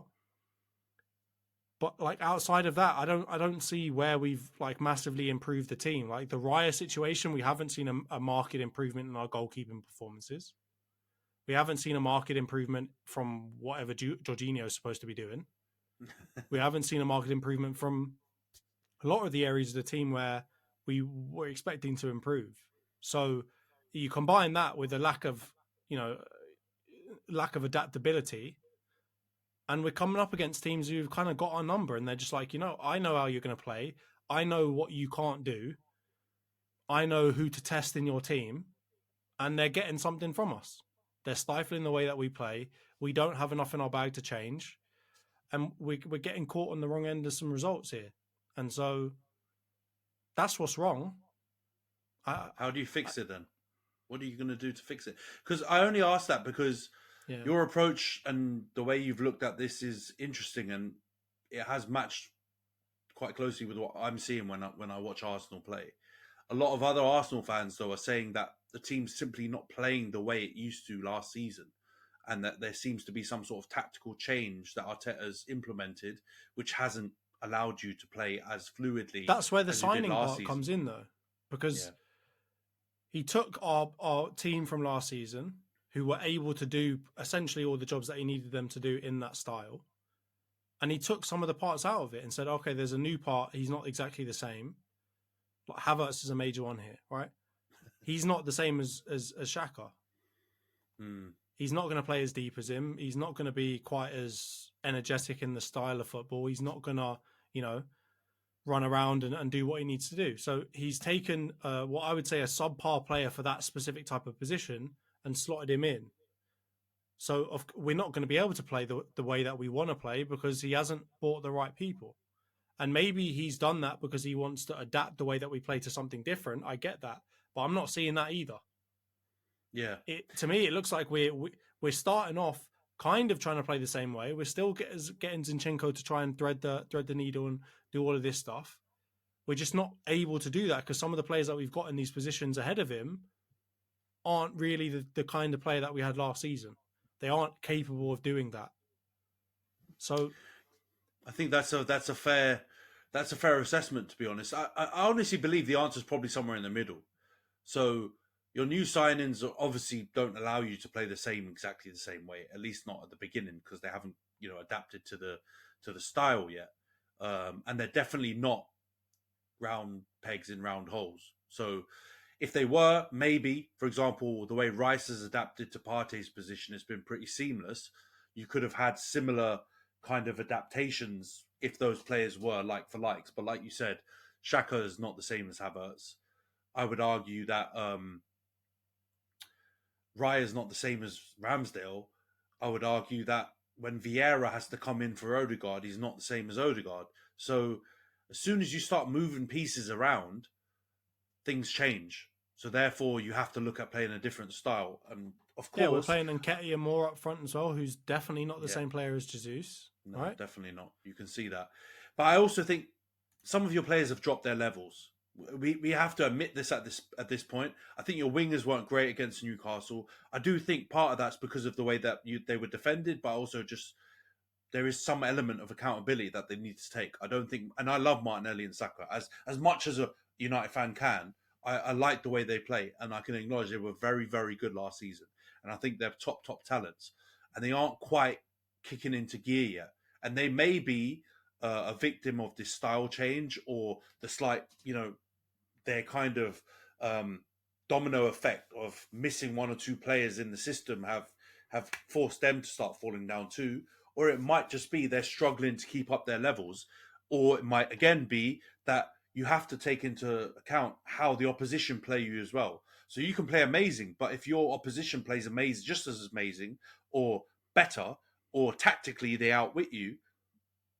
But like outside of that, I don't see where we've like massively improved the team. Like the Raya situation, we haven't seen a marked improvement in our goalkeeping performances. We haven't seen a marked improvement from whatever Jorginho is supposed to be doing. We haven't seen a marked improvement from a lot of the areas of the team where we were expecting to improve. So you combine that with a lack of adaptability, and we're coming up against teams who've kind of got our number, and they're just like, I know how you're going to play. I know what you can't do. I know who to test in your team, and they're getting something from us. They're stifling the way that we play. We don't have enough in our bag to change, and we're getting caught on the wrong end of some results here. And so that's what's wrong. How do you fix it then? What are you going to do to fix it? Because I only ask that because Yeah. Your approach and the way you've looked at this is interesting, and it has matched quite closely with what I'm seeing when I watch Arsenal play. A lot of other Arsenal fans, though, are saying that the team's simply not playing the way it used to last season, and that there seems to be some sort of tactical change that Arteta's implemented, which hasn't allowed you to play as fluidly. That's where the as you did signing last part season. comes in, though, because Yeah. he took our team from last season, who were able to do essentially all the jobs that he needed them to do in that style, and he took some of the parts out of it and said, okay, there's a new part. He's not exactly the same. Like Havertz is a major one here, right? He's not the same as Xhaka. Mm. He's not going to play as deep as him. He's not going to be quite as energetic in the style of football. He's not going to, run around and do what he needs to do. So he's taken what I would say a subpar player for that specific type of position and slotted him in. So we're not going to be able to play the way that we want to play because he hasn't bought the right people. And maybe he's done that because he wants to adapt the way that we play to something different. I get that. But I'm not seeing that either. Yeah. To me, it looks like we're starting off kind of trying to play the same way. We're still getting Zinchenko to try and thread the needle and do all of this stuff. We're just not able to do that because some of the players that we've got in these positions ahead of him aren't really the kind of player that we had last season. They aren't capable of doing that. So I think that's a fair assessment, to be honest. I honestly believe the answer is probably somewhere in the middle. So your new signings obviously don't allow you to play exactly the same way, at least not at the beginning, because they haven't adapted to the style yet, and they're definitely not round pegs in round holes. So if they were, maybe, for example, the way Rice has adapted to Partey's position has been pretty seamless. You could have had similar kind of adaptations if those players were like for likes. But like you said, Xhaka is not the same as Havertz. I would argue that Raya is not the same as Ramsdale. I would argue that when Vieira has to come in for Odegaard, he's not the same as Odegaard. So as soon as you start moving pieces around, things change. So therefore, you have to look at playing a different style. And of course, we're playing Nketiah more up front as well, who's definitely not the same player as Jesus. No, right? Definitely not. You can see that. But I also think some of your players have dropped their levels. We have to admit this at this point. I think your wingers weren't great against Newcastle. I do think part of that's because of the way that they were defended, but also just there is some element of accountability that they need to take. I don't think, and I love Martinelli and Saka as much as a United fan can. I like the way they play, and I can acknowledge they were very, very good last season. And I think they're top talents, and they aren't quite kicking into gear yet. And they may be a victim of this style change or the slight, their kind of domino effect of missing one or two players in the system have forced them to start falling down too. Or it might just be they're struggling to keep up their levels. Or it might again be that you have to take into account how the opposition play you as well. So you can play amazing, but if your opposition plays amazing, just as amazing or better, or tactically they outwit you,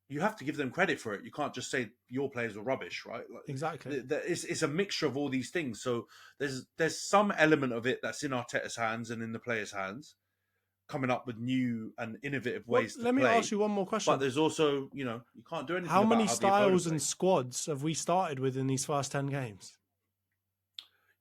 you have to give them credit for it. You can't just say your players were rubbish, right? Exactly. It's a mixture of all these things. So there's some element of it that's in Arteta's hands and in the players' hands, coming up with new and innovative ways to play. Let me ask you one more question. But there's also, you can't do anything how about many how styles the and squads have we started with in these first 10 games?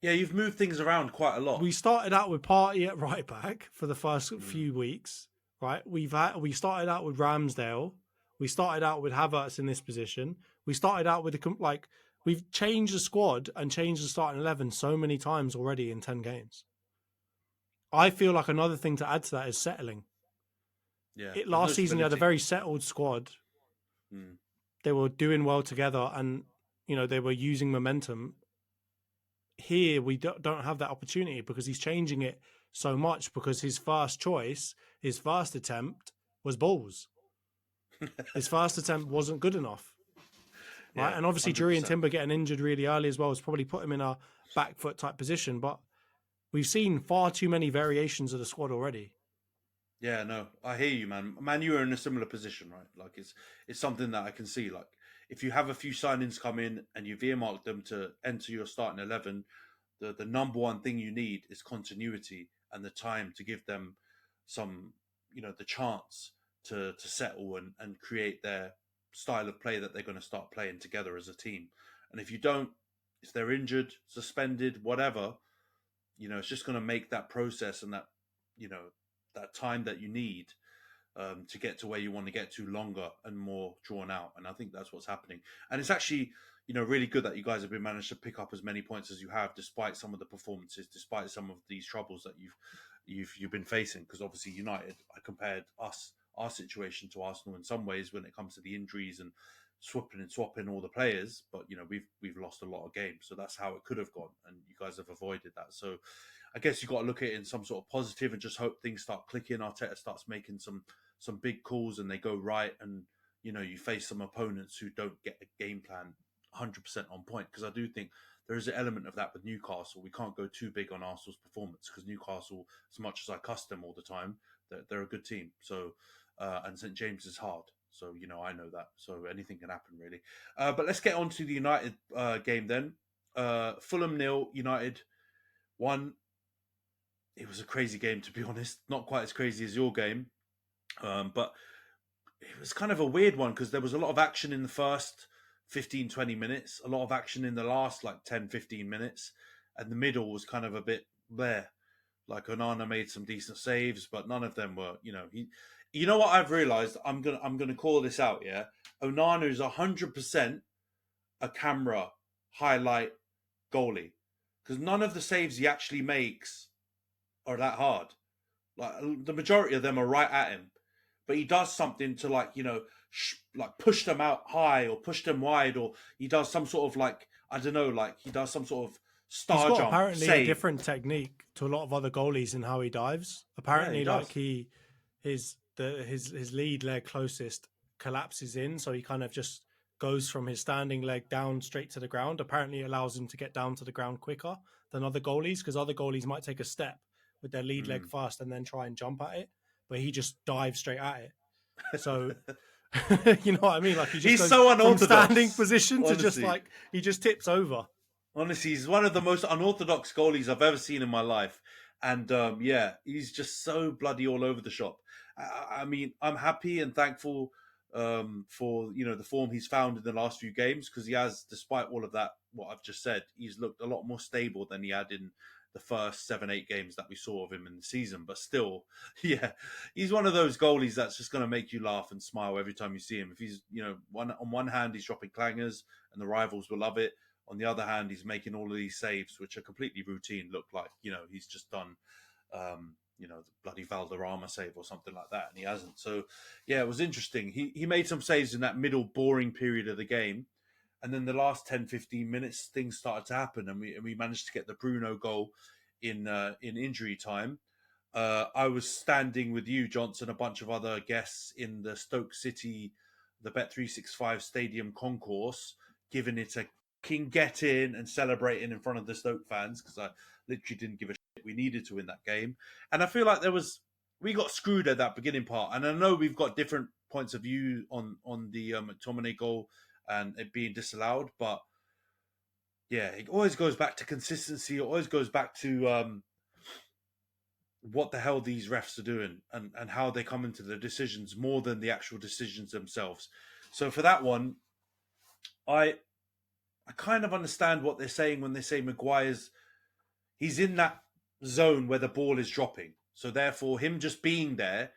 Yeah, you've moved things around quite a lot. We started out with Partey at right back for the first few weeks, right? We started out with Ramsdale. We started out with Havertz in this position. We started out with we've changed the squad and changed the starting 11 so many times already in 10 games. I feel like another thing to add to that is settling. Yeah. Last season, they had a very settled squad. They were doing well together and, they were using momentum. Here, we don't have that opportunity because he's changing it so much because his first choice, his first attempt was balls. His first attempt wasn't good enough. Right. Yeah, and obviously, 100%. Julian Timber getting injured really early as well has probably put him in a back foot type position. But we've seen far too many variations of the squad already. Yeah, no, I hear you, man. Man, you are in a similar position, right? Like it's something that I can see. Like if you have a few signings come in and you've earmarked them to enter your starting 11, the number one thing you need is continuity and the time to give them some, the chance to settle and create their style of play that they're going to start playing together as a team. And if you don't, if they're injured, suspended, whatever, it's just going to make that process and that, that time that you need to get to where you want to get to longer and more drawn out. And I think that's what's happening. And it's actually, really good that you guys have been managed to pick up as many points as you have, despite some of the performances, despite some of these troubles that you've been facing. Because obviously United, I compared our situation to Arsenal in some ways when it comes to the injuries and swapping all the players. But we've lost a lot of games, so that's how it could have gone, and you guys have avoided that. So I guess you've got to look at it in some sort of positive and just hope things start clicking. Arteta starts making some big calls and they go right, and you face some opponents who don't get a game plan 100% on point. Because I do think there is an element of that with Newcastle. We can't go too big on Arsenal's performance because Newcastle, as much as I cuss them all the time, they're a good team. So and St James is hard. So, I know that. So anything can happen, really. But let's get on to the United game then. Fulham 0, United 1. It was a crazy game, to be honest. Not quite as crazy as your game. But it was kind of a weird one because there was a lot of action in the first 15, 20 minutes. A lot of action in the last, 10, 15 minutes. And the middle was kind of a bit there. Like Onana made some decent saves, but none of them were, You know what I've realised? I'm gonna call this out. Yeah, Onana is 100% a camera highlight goalie because none of the saves he actually makes are that hard. Like the majority of them are right at him, but he does something to push them out high or push them wide, or he does some sort of he does some sort of star He's got jump apparently save. a different technique to a lot of other goalies in how he dives. Apparently, his lead leg closest collapses in, so he kind of just goes from his standing leg down straight to the ground. Apparently, it allows him to get down to the ground quicker than other goalies, because other goalies might take a step with their lead leg first and then try and jump at it, but he just dives straight at it. So you know what I mean? Like he's goes so unorthodox from standing position to honestly. He just tips over. Honestly, he's one of the most unorthodox goalies I've ever seen in my life. And he's just so bloody all over the shop. I mean, I'm happy and thankful for, the form he's found in the last few games, because he has, despite all of that, what I've just said, he's looked a lot more stable than he had in the first 7-8 games that we saw of him in the season. But still, he's one of those goalies that's just going to make you laugh and smile every time you see him. If he's, on one hand, he's dropping clangers and the rivals will love it. On the other hand, he's making all of these saves, which are completely routine, look like, he's just done, the bloody Valderrama save or something like that, and he hasn't. So, it was interesting. He made some saves in that middle boring period of the game. And then the last 10, 15 minutes, things started to happen, and we managed to get the Bruno goal in injury time. I was standing with you, Johnson, a bunch of other guests in the Stoke City, the Bet365 Stadium concourse, giving it a king get in and celebrating in front of the Stoke fans, because I literally didn't give a shit. We needed to win that game. And I feel like we got screwed at that beginning part. And I know we've got different points of view on the McTominay goal and it being disallowed, but it always goes back to consistency. It always goes back to what the hell these refs are doing and how they come into the decisions more than the actual decisions themselves. So for that one, I kind of understand what they're saying when they say he's in that zone where the ball is dropping. So therefore, him just being there,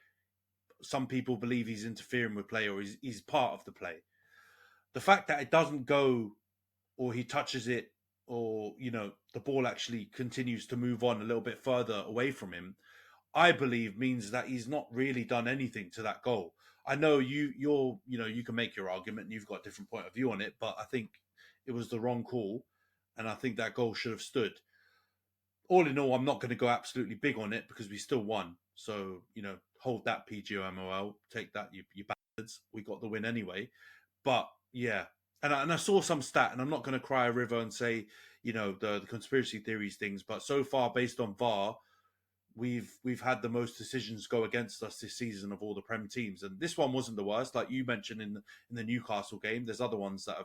some people believe he's interfering with play, or he's part of the play. The fact that it doesn't go, or he touches it, or, the ball actually continues to move on a little bit further away from him, I believe means that he's not really done anything to that goal. I know you can make your argument and you've got a different point of view on it, but I think it was the wrong call, and I think that goal should have stood. All in all, I'm not going to go absolutely big on it because we still won. So, hold that, PGMOL. Take that, you bastards. We got the win anyway. But, and I saw some stat, and I'm not going to cry a river and say, the conspiracy theories things. But so far, based on VAR, we've had the most decisions go against us this season of all the Prem teams. And this one wasn't the worst. Like you mentioned in the Newcastle game, there's other ones that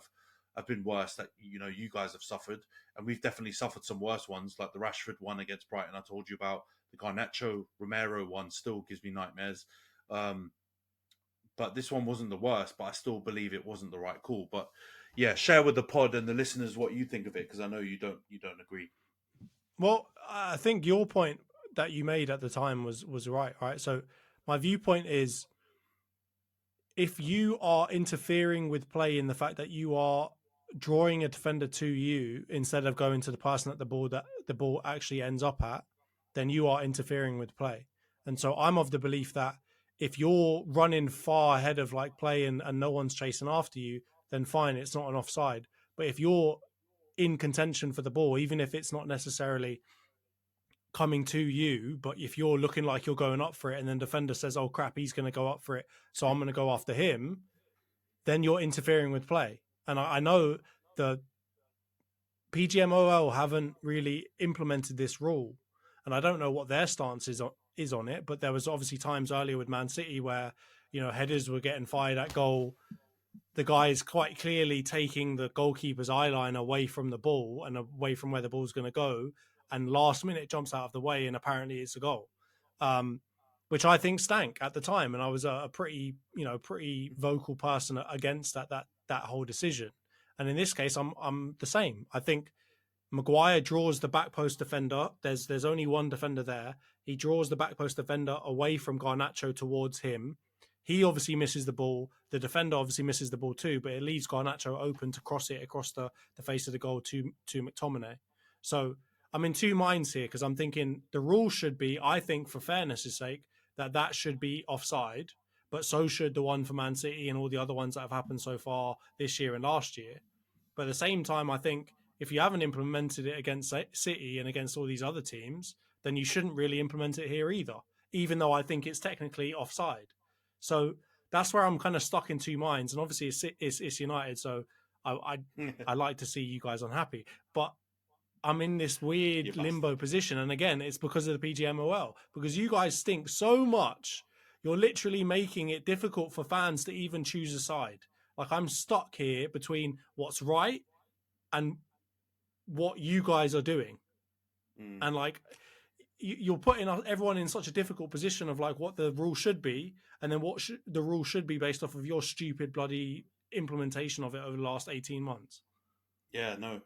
have been worse that you guys have suffered, and we've definitely suffered some worse ones, like the Rashford one against Brighton I told you about. The Garnacho Romero one still gives me nightmares. But this one wasn't the worst, but I still believe it wasn't the right call. But yeah, share with the pod and the listeners what you think of it, because I know you don't agree. Well, I think your point that you made at the time was right. So my viewpoint is, if you are interfering with play in the fact that you are drawing a defender to you instead of going to the person at the ball that the ball actually ends up at, then you are interfering with play. And so I'm of the belief that if you're running far ahead of like play and no one's chasing after you, then fine, it's not an offside. But if you're in contention for the ball, even if it's not necessarily coming to you, but if you're looking like you're going up for it and then defender says, oh crap, he's going to go up for it, so I'm going to go after him, then you're interfering with play. And I know the PGMOL haven't really implemented this rule, and I don't know what their stance is on it, but there was obviously times earlier with Man City where, headers were getting fired at goal. The guy is quite clearly taking the goalkeeper's eye line away from the ball and away from where the ball's going to go, and last minute jumps out of the way, and apparently it's a goal, which I think stank at the time. And I was a pretty vocal person against that whole decision. And in this case, I'm the same. I think Maguire draws the back post defender. There's only one defender there. He draws the back post defender away from Garnacho towards him. He obviously misses the ball. The defender obviously misses the ball too, but it leaves Garnacho open to cross it across the face of the goal to McTominay. So I'm in two minds here, because I'm thinking the rule should be, I think for fairness' sake, that should be offside, but so should the one for Man City and all the other ones that have happened so far this year and last year. But at the same time, I think if you haven't implemented it against City and against all these other teams, then you shouldn't really implement it here either, even though I think it's technically offside. So that's where I'm kind of stuck in two minds. And obviously it's United, so I like to see you guys unhappy. But I'm in this weird limbo position. And again, it's because of the PGMOL, because you guys stink so much. You're literally making it difficult for fans to even choose a side. Like, I'm stuck here between what's right and what you guys are doing. And like, you're putting everyone in such a difficult position of like what the rule should be, and then what the rule should be based off of your stupid bloody implementation of it over the last 18 months. Yeah, no.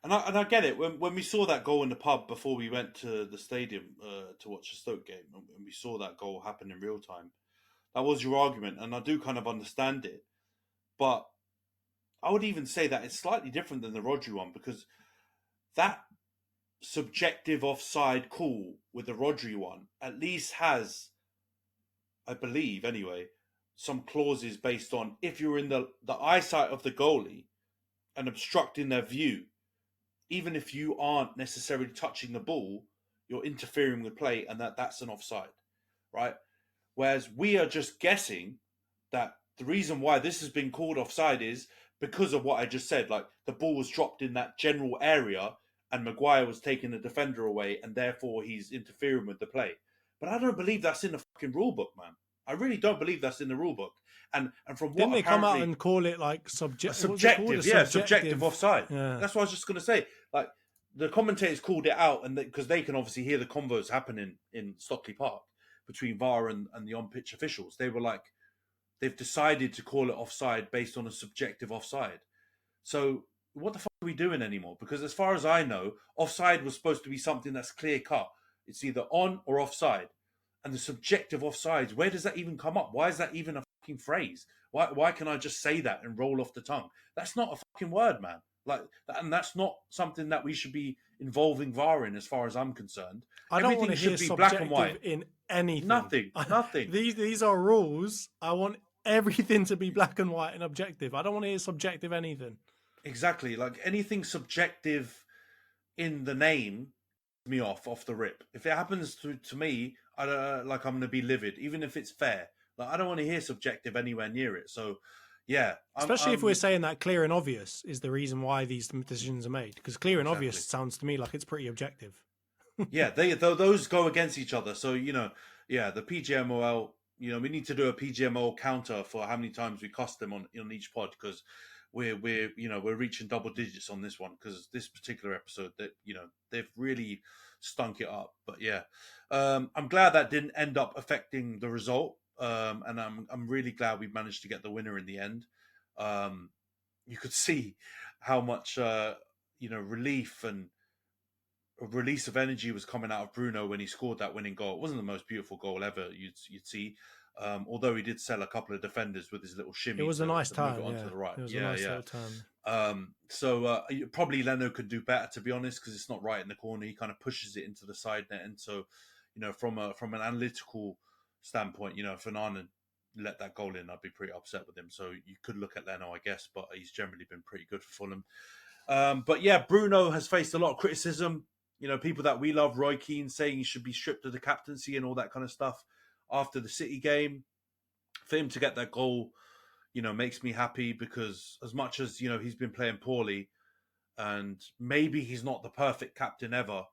And I get it. When we saw that goal in the pub before we went to the stadium to watch the Stoke game, and we saw that goal happen in real time, that was your argument, and I do kind of understand it. But I would even say that it's slightly different than the Rodri one, because that subjective offside call with the Rodri one at least has, I believe anyway, some clauses based on if you're in the eyesight of the goalie and obstructing their view, even if you aren't necessarily touching the ball, you're interfering with play, and that's an offside, right? Whereas we are just guessing that the reason why this has been called offside is because of what I just said. Like, the ball was dropped in that general area and Maguire was taking the defender away, and therefore he's interfering with the play. But I don't believe that's in the fucking rule book, man. I really don't believe that's in the rule book. And from what didn't they come out and call it like subjective offside? Yeah. That's what I was just going to say. Like, the commentators called it out, and because they can obviously hear the convos happening in Stockley Park between VAR and the on-pitch officials. They were like, they've decided to call it offside based on a subjective offside. So what the fuck are we doing anymore? Because as far as I know, offside was supposed to be something that's clear-cut. It's either on or offside. And the subjective offsides, where does that even come up? Why is that even a fucking phrase? Why can I just say that and roll off the tongue? That's not a fucking word, man. Like, and that's not something that we should be involving VAR in, as far as I'm concerned. I don't want to hear subjective in anything. Nothing. These are rules. I want everything to be black and white and objective. I don't want to hear subjective anything. Exactly. Like, anything subjective in the name me off the rip. If it happens to me, I'm going to be livid, even if it's fair. Like, I don't want to hear subjective anywhere near it. So, yeah. Especially if we're saying that clear and obvious is the reason why these decisions are made. Because clear and obvious sounds to me like it's pretty objective. Yeah, those go against each other. So, the PGMOL, we need to do a PGMOL counter for how many times we cuss them on each pod, because we're reaching double digits on this one, because this particular episode that they've really stunk it up. But yeah, I'm glad that didn't end up affecting the result, and I'm really glad we managed to get the winner in the end. You could see how much relief and a release of energy was coming out of Bruno when he scored that winning goal. It wasn't the most beautiful goal ever you'd see, although he did sell a couple of defenders with his little shimmy. It was a nice to move turn, it onto the right. It was a nice little turn. So probably Leno could do better, to be honest, because it's not right in the corner. He kind of pushes it into the side net, and so from an analytical standpoint, if Onana let that goal in, I'd be pretty upset with him. So you could look at Leno, I guess, but he's generally been pretty good for Fulham. But yeah, Bruno has faced a lot of criticism. People that we love, Roy Keane saying he should be stripped of the captaincy and all that kind of stuff after the City game. For him to get that goal, makes me happy, because as much as, he's been playing poorly and maybe he's not the perfect captain ever,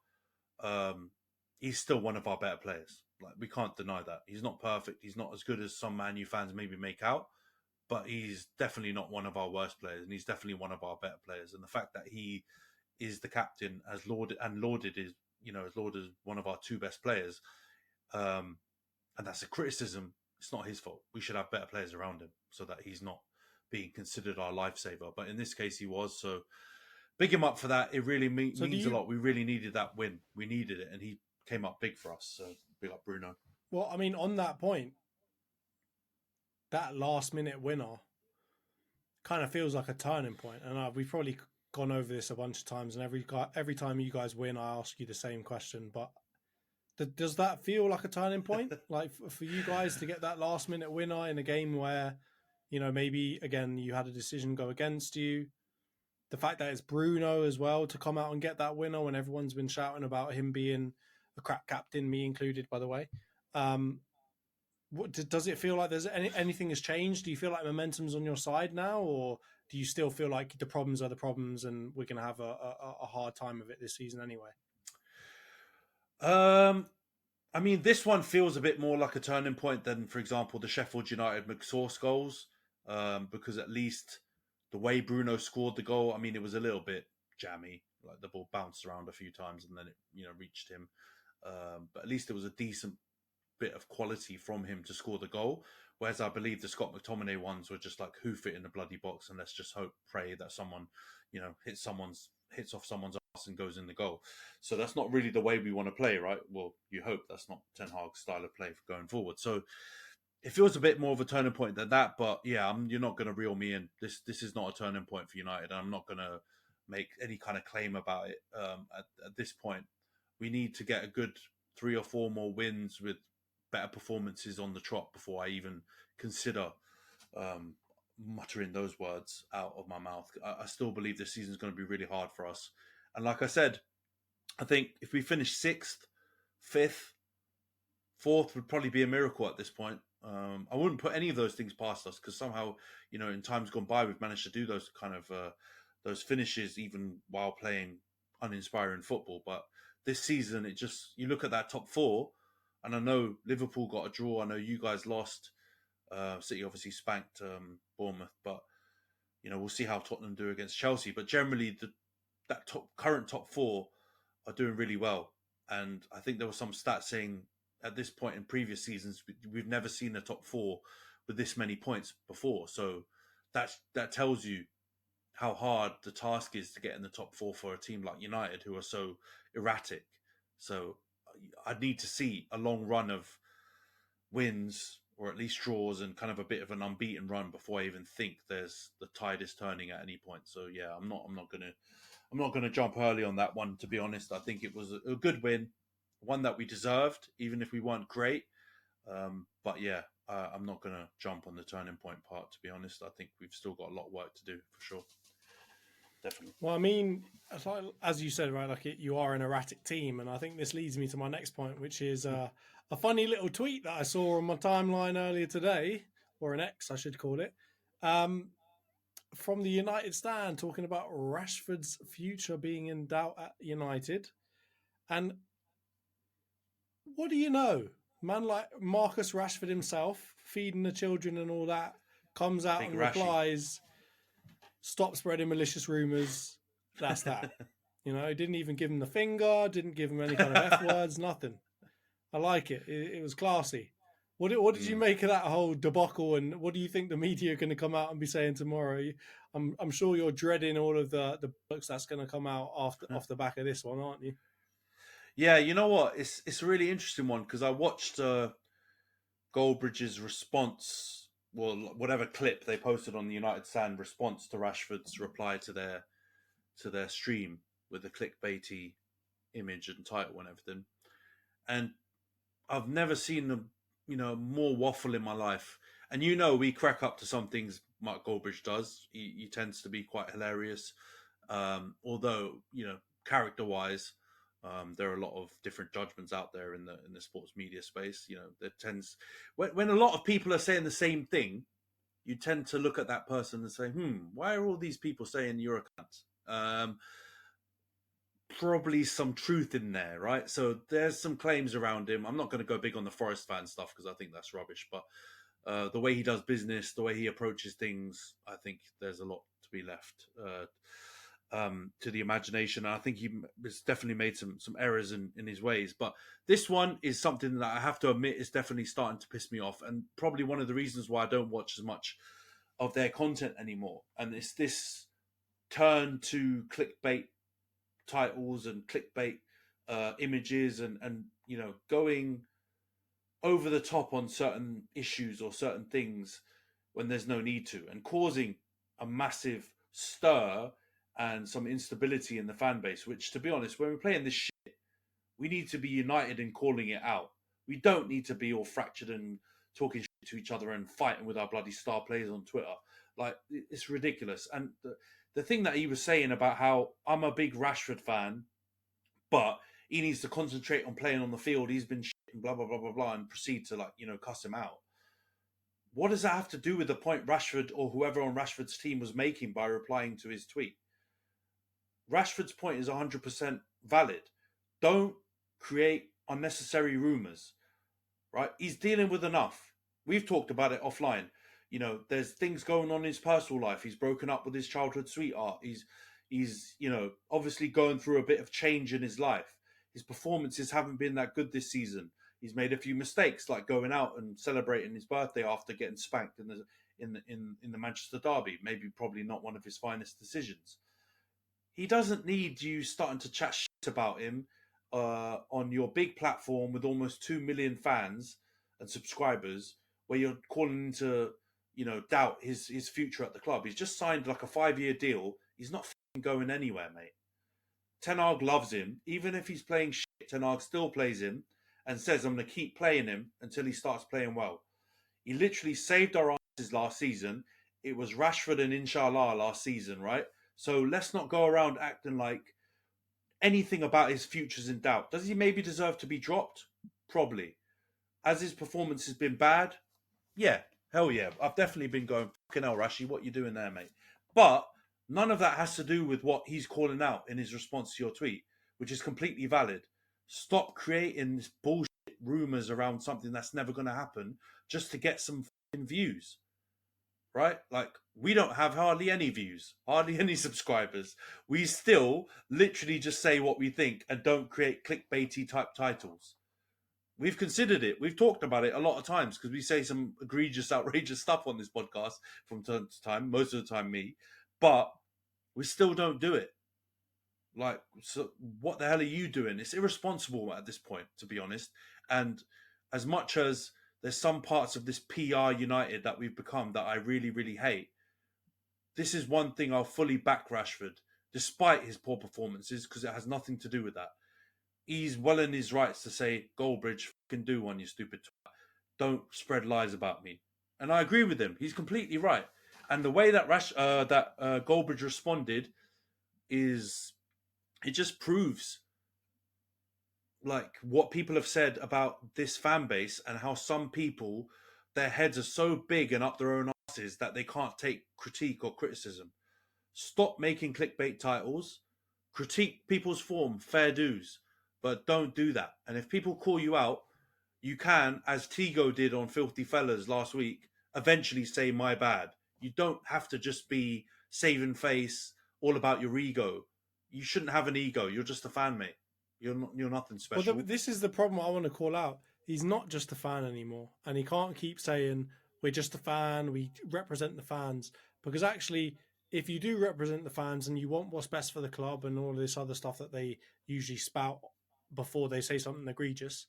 he's still one of our better players. Like, we can't deny that. He's not perfect. He's not as good as some Man U fans maybe make out, but he's definitely not one of our worst players, and he's definitely one of our better players. And the fact that he is the captain, as lauded is, as lauded as one of our two best players, and that's a criticism. It's not his fault. We should have better players around him so that he's not being considered our lifesaver. But in this case, he was. So big him up for that. It really means a lot. We really needed that win. We needed it, and he came up big for us. So big up Bruno. Well, I mean, on that point, that last-minute winner kind of feels like a turning point. And we've probably gone over this a bunch of times, and every time you guys win, I ask you the same question. But does that feel like a turning point? Like, for you guys to get that last-minute winner in a game where, maybe, again, you had a decision go against you. The fact that it's Bruno as well to come out and get that winner when everyone's been shouting about him being a crap captain, me included, by the way. Does it feel like there's anything has changed? Do you feel like momentum's on your side now, or do you still feel like the problems are the problems and we're going to have a hard time of it this season anyway? I mean, this one feels a bit more like a turning point than, for example, the Sheffield United McSauce goals, because at least the way Bruno scored the goal, I mean, it was a little bit jammy. Like, the ball bounced around a few times and then it, reached him. But at least it was a decent bit of quality from him to score the goal. Whereas I believe the Scott McTominay ones were just like, hoof it in the bloody box and let's just pray that someone, hits off someone's ass and goes in the goal. So that's not really the way we want to play, right? Well, you hope that's not Ten Hag's style of play for going forward. So it feels a bit more of a turning point than that. But yeah, you're not going to reel me in. This is not a turning point for United. I'm not going to make any kind of claim about it at this point. We need to get a good 3 or 4 more wins with better performances on the trot before I even consider muttering those words out of my mouth. I still believe this season is going to be really hard for us. And like I said, I think if we finish 6th, 5th, 4th would probably be a miracle at this point. I wouldn't put any of those things past us, because somehow, in times gone by, we've managed to do those kind of those finishes even while playing uninspiring football. But this season, you look at that top 4, and I know Liverpool got a draw. I know you guys lost. City obviously spanked Bournemouth, but we'll see how Tottenham do against Chelsea. But generally, that current top 4 are doing really well. And I think there was some stats saying at this point in previous seasons, we've never seen a top 4 with this many points before. So that tells you how hard the task is to get in the top 4 for a team like United, who are so erratic. So I'd need to see a long run of wins, or at least draws, and kind of a bit of an unbeaten run before I even think the tide is turning at any point. So yeah, I'm not gonna jump early on that one, to be honest. I think it was a good win, one that we deserved, even if we weren't great. But yeah, I'm not gonna jump on the turning point part, to be honest. I think we've still got a lot of work to do for sure. Definitely. Well, I mean, as you said, right, you are an erratic team, and I think this leads me to my next point, which is a funny little tweet that I saw on my timeline earlier today, or an X, I should call it, from the United stand, talking about Rashford's future being in doubt at United. And what do you know? Man like Marcus Rashford himself, feeding the children and all that, comes out and replies, stop spreading malicious rumours. That's that. You know, didn't even give him the finger, didn't give him any kind of F words, nothing. I like it. It was classy. What did you make of that whole debacle, and what do you think the media are going to come out and be saying tomorrow? I'm sure you're dreading all of the books that's going to come out off the back of this one, aren't you? Yeah, you know what? It's a really interesting one because I watched Goldbridge's response, well, whatever clip they posted on the United Stand response to Rashford's reply to their stream with the clickbaity image and title and everything. And I've never seen them, more waffle in my life. And we crack up to some things Mark Goldbridge does. He tends to be quite hilarious. Although, character-wise, there are a lot of different judgments out there in the sports media space. There tends when a lot of people are saying the same thing, you tend to look at that person and say, why are all these people saying you're a cunt? Probably some truth in there, right? So there's some claims around him. I'm not going to go big on the Forest fan stuff because I think that's rubbish, but the way he does business, the way he approaches things, I think there's a lot to be left to the imagination. And I think he has definitely made some errors in his ways. But this one is something that I have to admit is definitely starting to piss me off, and probably one of the reasons why I don't watch as much of their content anymore. And it's this turn to clickbait titles and clickbait images and going over the top on certain issues or certain things when there's no need to, and causing a massive stir and some instability in the fan base, which, to be honest, when we're playing this shit, we need to be united in calling it out. We don't need to be all fractured and talking shit to each other and fighting with our bloody star players on Twitter. Like, it's ridiculous. And the thing that he was saying about how I'm a big Rashford fan, but he needs to concentrate on playing on the field. He's been shit and blah, blah, blah, blah, blah, and proceed to, cuss him out. What does that have to do with the point Rashford or whoever on Rashford's team was making by replying to his tweet? Rashford's point is 100% valid. Don't create unnecessary rumours, right? He's dealing with enough. We've talked about it offline. There's things going on in his personal life. He's broken up with his childhood sweetheart. He's obviously going through a bit of change in his life. His performances haven't been that good this season. He's made a few mistakes, like going out and celebrating his birthday after getting spanked in the Manchester derby. Probably not one of his finest decisions. He doesn't need you starting to chat shit about him on your big platform with almost 2 million fans and subscribers, where you're calling into doubt his future at the club. He's just signed like a 5-year deal. He's not going anywhere, mate. Ten Hag loves him. Even if he's playing shit, Ten Hag still plays him and says, I'm going to keep playing him until he starts playing well. He literally saved our asses last season. It was Rashford and Inshallah last season, right? So let's not go around acting like anything about his future's in doubt. Does he maybe deserve to be dropped? Probably. Has his performance has been bad? Yeah, hell yeah. I've definitely been going, fucking hell, Rashi, what you doing there, mate? But none of that has to do with what he's calling out in his response to your tweet, which is completely valid. Stop creating this bullshit rumours around something that's never going to happen just to get some fucking views, right? Like, we don't have hardly any views, hardly any subscribers. We still literally just say what we think and don't create clickbaity type titles. We've considered it. We've talked about it a lot of times because we say some egregious, outrageous stuff on this podcast from time to time, most of the time me, but we still don't do it. Like, so what the hell are you doing? It's irresponsible at this point, to be honest. And as much as there's some parts of this PR United that we've become that I really, really hate, this is one thing I'll fully back Rashford, despite his poor performances, because it has nothing to do with that. He's well in his rights to say, Goldbridge, fucking do one, you stupid twat. Don't spread lies about me. And I agree with him. He's completely right. And the way that Goldbridge responded is, it just proves like what people have said about this fan base and how some people, their heads are so big and up their own asses that they can't take critique or criticism. Stop making clickbait titles. Critique people's form, fair dues. But don't do that. And if people call you out, you can, as Tigo did on Filthy Fellas last week, eventually say my bad. You don't have to just be saving face, all about your ego. You shouldn't have an ego. You're just a fan, mate. You're nothing special. Well, this is the problem I want to call out. He's not just a fan anymore, and he can't keep saying we're just a fan, we represent the fans, because actually, if you do represent the fans and you want what's best for the club and all this other stuff that they usually spout before they say something egregious,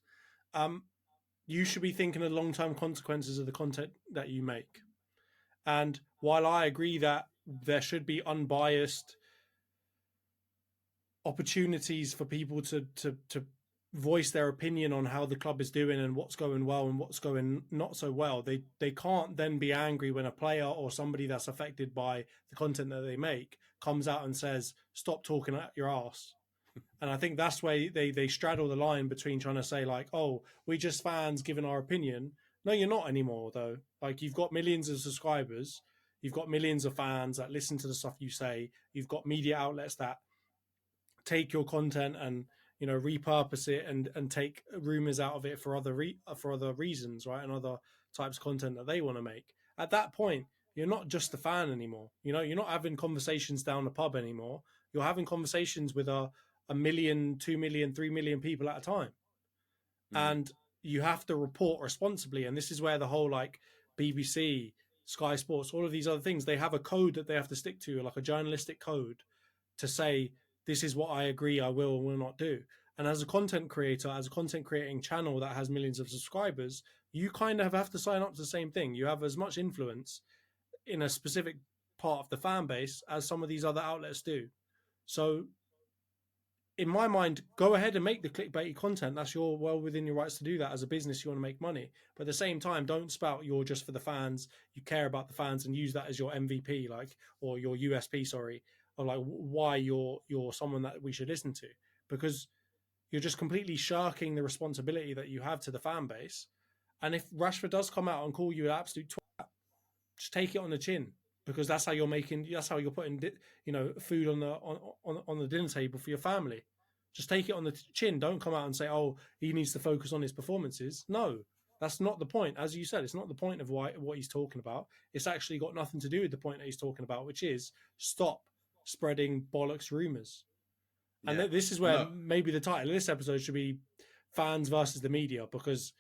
you should be thinking of the long-term consequences of the content that you make. And while I agree that there should be unbiased opportunities for people to voice their opinion on how the club is doing and what's going well and what's going not so well, they can't then be angry when a player or somebody that's affected by the content that they make comes out and says, stop talking at your ass. And I think that's where they straddle the line between trying to say like, oh, we just fans giving our opinion. No, you're not anymore though. Like, you've got millions of subscribers, you've got millions of fans that listen to the stuff you say, you've got media outlets that take your content and repurpose it and take rumors out of it for other reasons, right, and other types of content that they want to make. At that point, you're not just a fan anymore. You're not having conversations down the pub anymore. You're having conversations with a million, 2 million, 3 million people at a time, and you have to report responsibly. And this is where the whole like BBC, Sky Sports, all of these other things, they have a code that they have to stick to, like a journalistic code, to say, this is what I agree I will and will not do. And as a content creator, as a content creating channel that has millions of subscribers, you kind of have to sign up to the same thing. You have as much influence in a specific part of the fan base as some of these other outlets do. So in my mind, go ahead and make the clickbaity content. That's well within your rights to do that. As a business, you want to make money. But at the same time, don't spout you're just for the fans, you care about the fans, and use that as your MVP, or your USP, sorry, or like why you're someone that we should listen to, because you're just completely shirking the responsibility that you have to the fan base. And if Rashford does come out and call you an absolute twat, just take it on the chin, because that's how you're putting food on the dinner table for your family. Just take it on the chin. Don't come out and say, oh, he needs to focus on his performances. No, that's not the point. As you said, it's not the point of what he's talking about. It's actually got nothing to do with the point that he's talking about, which is stop spreading bollocks rumors. And this is where maybe the title of this episode should be fans versus the media, because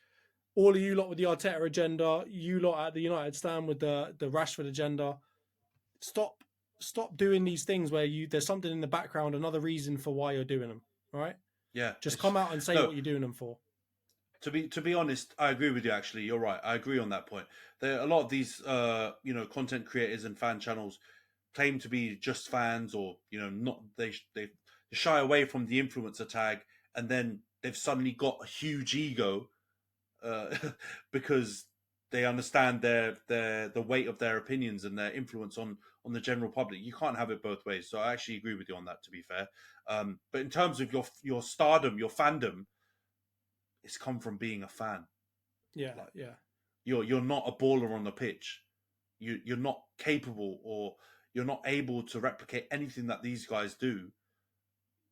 all of you lot with the Arteta agenda, you lot at the United stand with the Rashford agenda, stop doing these things where there's something in the background, another reason for why you're doing them, right? Yeah. Just come out and say what you're doing them for. To be honest, I agree with you. Actually, you're right. I agree on that point. There are a lot of these, content creators and fan channels claim to be just fans, or not. They shy away from the influencer tag, and then they've suddenly got a huge ego because they understand the weight of their opinions and their influence on the general public. You can't have it both ways. So I actually agree with you on that, to be fair. But in terms of your stardom, your fandom, it's come from being a fan. Yeah, You're not a baller on the pitch. You're not capable, or you're not able to replicate anything that these guys do.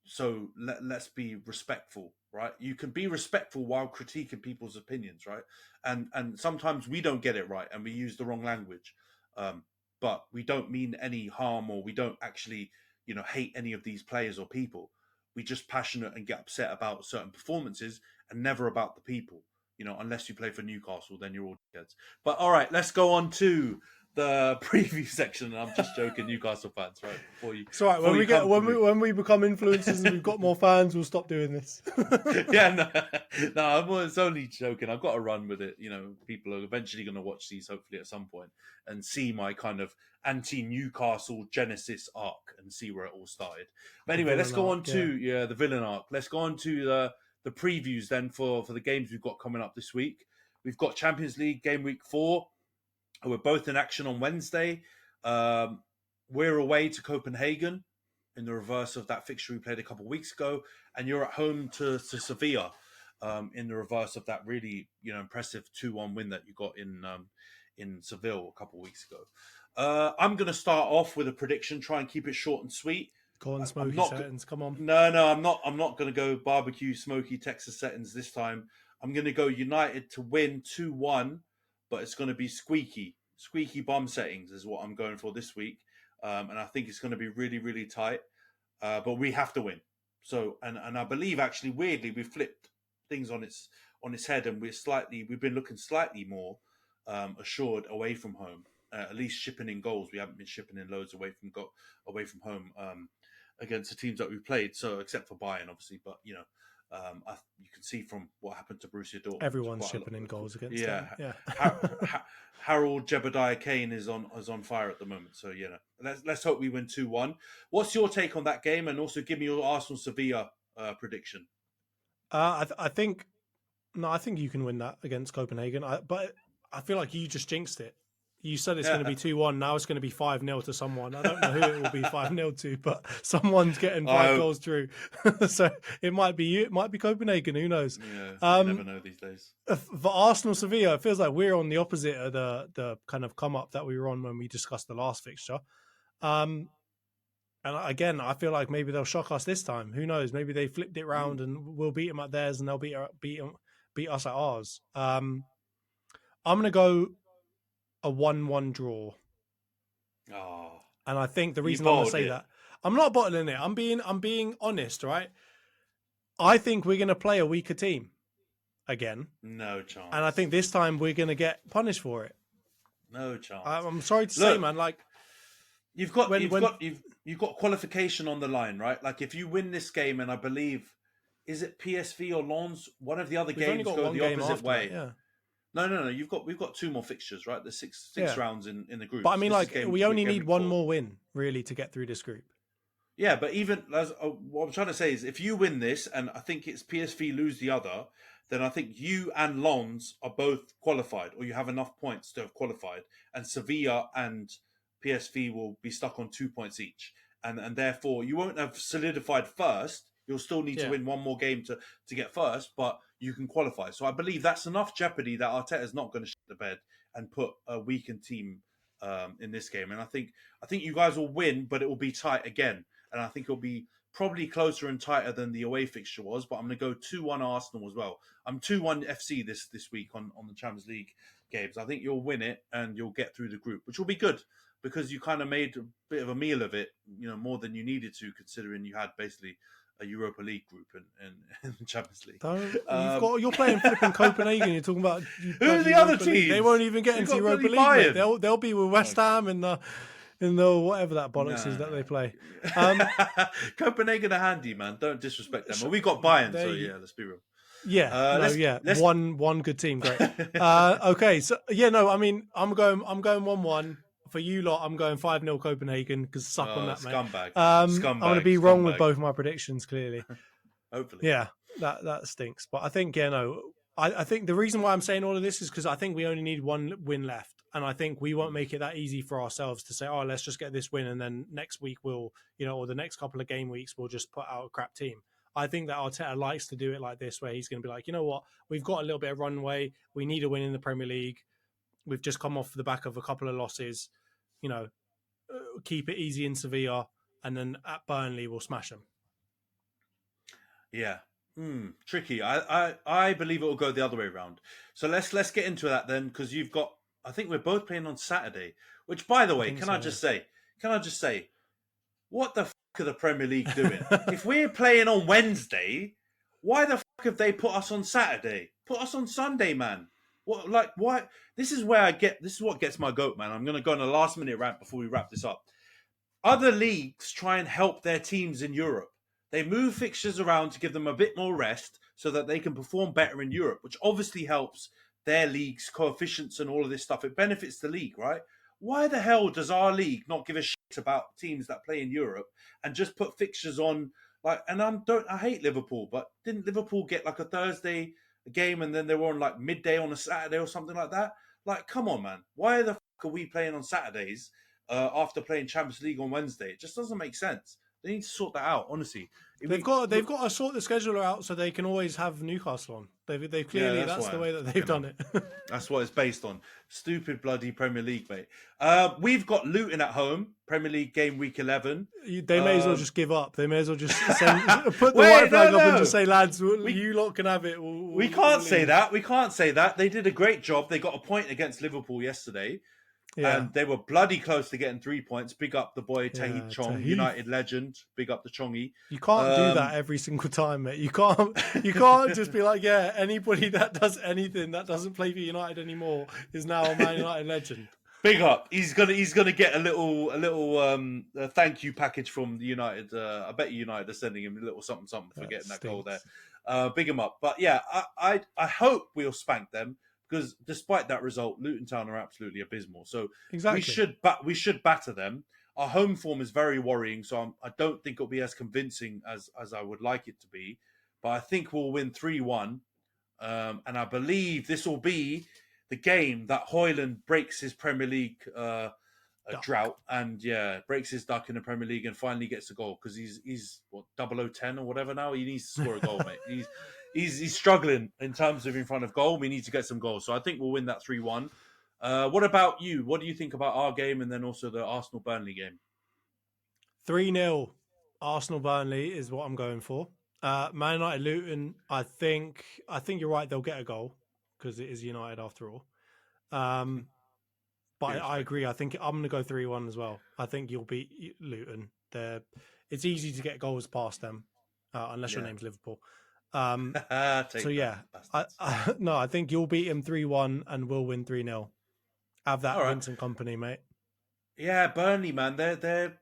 So let's be respectful, right? You can be respectful while critiquing people's opinions, right? And sometimes we don't get it right and we use the wrong language. But we don't mean any harm, or we don't actually, hate any of these players or people. We just passionate and get upset about certain performances and never about the people. Unless you play for Newcastle, then you're all kids. But all right, let's go on to the preview section. I'm just joking, Newcastle fans, right? It's all right. When we become influencers and we've got more fans, we'll stop doing this. Yeah, no, I was only joking. I've got to run with it. People are eventually going to watch these, hopefully at some point, and see my kind of anti-Newcastle genesis arc and see where it all started. But anyway, let's go on to the villain arc. Let's go on to the previews then for the games we've got coming up this week. We've got Champions League game week 4. We're both in action on Wednesday. We're away to Copenhagen in the reverse of that fixture we played a couple of weeks ago. And you're at home to Sevilla in the reverse of that really impressive 2-1 win that you got in Seville a couple of weeks ago. I'm going to start off with a prediction, try and keep it short and sweet. Go on, smoky settings, come on. No, I'm not going to go barbecue, smoky Texas settings this time. I'm going to go United to win 2-1, but it's going to be squeaky bomb settings is what I'm going for this week. and I think it's going to be really, really tight. But we have to win. So, and I believe actually, weirdly, we flipped things on its head, and we've been looking slightly more assured away from home. At least shipping in goals. We haven't been shipping in loads away from home against the teams that we've played. So, except for Bayern, obviously, but you can see from what happened to Borussia Dortmund. Everyone's shipping in goals against them. Yeah. Harold Jebediah Kane is on fire at the moment. So let's hope we win 2-1. What's your take on that game? And also give me your Arsenal Sevilla prediction. I think you can win that against Copenhagen. But I feel like you just jinxed it. You said it's going to be 2-1. Now it's going to be 5-0 to someone. I don't know who it will be 5-0 to, but someone's getting 5 goals through. So it might be you. It might be Copenhagen. Who knows? Yeah, you never know these days. For Arsenal Sevilla, it feels like we're on the opposite of the kind of come up that we were on when we discussed the last fixture. And again, I feel like maybe they'll shock us this time. Who knows? Maybe they flipped it round and we'll beat them at theirs and they'll beat us at ours. I'm going to go a 1-1 draw. Oh, and I think the reason I'm going to say that, I'm not bottling it. I'm being honest, right? I think we're going to play a weaker team again. No chance. And I think this time we're going to get punished for it. No chance. I'm sorry to say, man. Like you've got qualification on the line, right? Like if you win this game, and I believe, is it PSV or Lens? One of the other games go the opposite way. Yeah. No. We've got 2 more fixtures, right? There's six rounds in the group. But I mean, we only need one more win really to get through this group. Yeah, but even what I'm trying to say is, if you win this, and I think it's PSV lose the other, then I think you and Lens are both qualified, or you have enough points to have qualified, and Sevilla and PSV will be stuck on 2 points each, and therefore you won't have solidified first. You'll still need to win one more game to get first, but you can qualify. So I believe that's enough jeopardy that Arteta's not going to shit the bed and put a weakened team in this game. And I think you guys will win, but it will be tight again. And I think it'll be probably closer and tighter than the away fixture was. But I'm going to go 2-1 Arsenal as well. I'm 2-1 FC this week on the Champions League games. I think you'll win it and you'll get through the group, which will be good because you kind of made a bit of a meal of it, more than you needed to, considering you had basically a Europa League group and Champions League. You're playing flipping Copenhagen. You're talking about who are the other teams? They won't even get into Europa League. They'll be with West Ham in the whatever that bollocks is that they play. Copenhagen are handy, man. Don't disrespect them. Well, we got Bayern, so let's be real. Yeah, one good team, great. Okay, so I mean, I'm going 1-1. For you lot, I'm going 5-0 Copenhagen because suck on that, mate. Scumbag. I'm going to be wrong with both my predictions, clearly. Hopefully. Yeah, that stinks. But I think, I think the reason why I'm saying all of this is because I think we only need one win left. And I think we won't make it that easy for ourselves to say, let's just get this win. And then next week we'll, or the next couple of game weeks, we'll just put out a crap team. I think that Arteta likes to do it like this, where he's going to be like, you know what, we've got a little bit of runway. We need a win in the Premier League. We've just come off the back of a couple of losses. Keep it easy in Sevilla, and then at Burnley we'll smash them. Yeah, tricky. I believe it will go the other way around. So let's get into that then, because you've got. I think we're both playing on Saturday. Which, by the way, can I just say, what the fuck are the Premier League doing? If we're playing on Wednesday, why the fuck have they put us on Saturday? Put us on Sunday, man. Why? This is what gets my goat, man. I'm going to go on a last minute rant before we wrap this up. Other leagues try and help their teams in Europe. They move fixtures around to give them a bit more rest so that they can perform better in Europe, which obviously helps their league's coefficients and all of this stuff. It benefits the league, right? Why the hell does our league not give a shit about teams that play in Europe and just put fixtures on? I hate Liverpool, but didn't Liverpool get like a Thursday game and then they were on like midday on a Saturday or something like that? Like, come on, man. Why the fuck are we playing on Saturdays after playing Champions League on Wednesday? It just doesn't make sense. They need to sort that out, honestly. They've got to sort the schedule out so they can always have Newcastle on. They've clearly that's the way that they've done it. That's what it's based on. Stupid bloody Premier League, mate. We've got Luton at home, Premier League game week 11. They may as well just give up. They may as well just put the white flag up and just say, lads, you lot can have it. We can't say that. We can't say that. They did a great job. They got a point against Liverpool yesterday. Yeah. And they were bloody close to getting 3 points. Big up the boy Tahith Chong, Tahith. United legend. Big up the Chongy. You can't do that every single time, mate. You can't just be like, yeah, anybody that does anything that doesn't play for United anymore is now a Man United legend. Big up. He's gonna get a little thank you package from the United. I bet United are sending him a little something for getting that goal there. Big him up. But yeah, I hope we'll spank them, because despite that result, Luton Town are absolutely abysmal. So exactly. we should batter them. Our home form is very worrying, so I don't think it'll be as convincing as I would like it to be. But I think we'll win 3-1, and I believe this will be the game that Højlund breaks his Premier League drought, and breaks his duck in the Premier League and finally gets a goal, because he's what, 0010 or whatever now. He needs to score a goal, mate. He's struggling in terms of in front of goal. We need to get some goals, so I think we'll win that 3-1. What about you? What do you think about our game, and then also the Arsenal-Burnley game? 3-0 Arsenal-Burnley is what I'm going for. Man United-Luton, I think you're right. They'll get a goal, because it is United after all. But I agree. I think I'm going to go 3-1 as well. I think you'll beat Luton. It's easy to get goals past them, unless your name's Liverpool. So yeah, I think you'll beat him 3-1 and we'll win 3-0. Have that Vincent company, mate. Yeah, Burnley, man, they're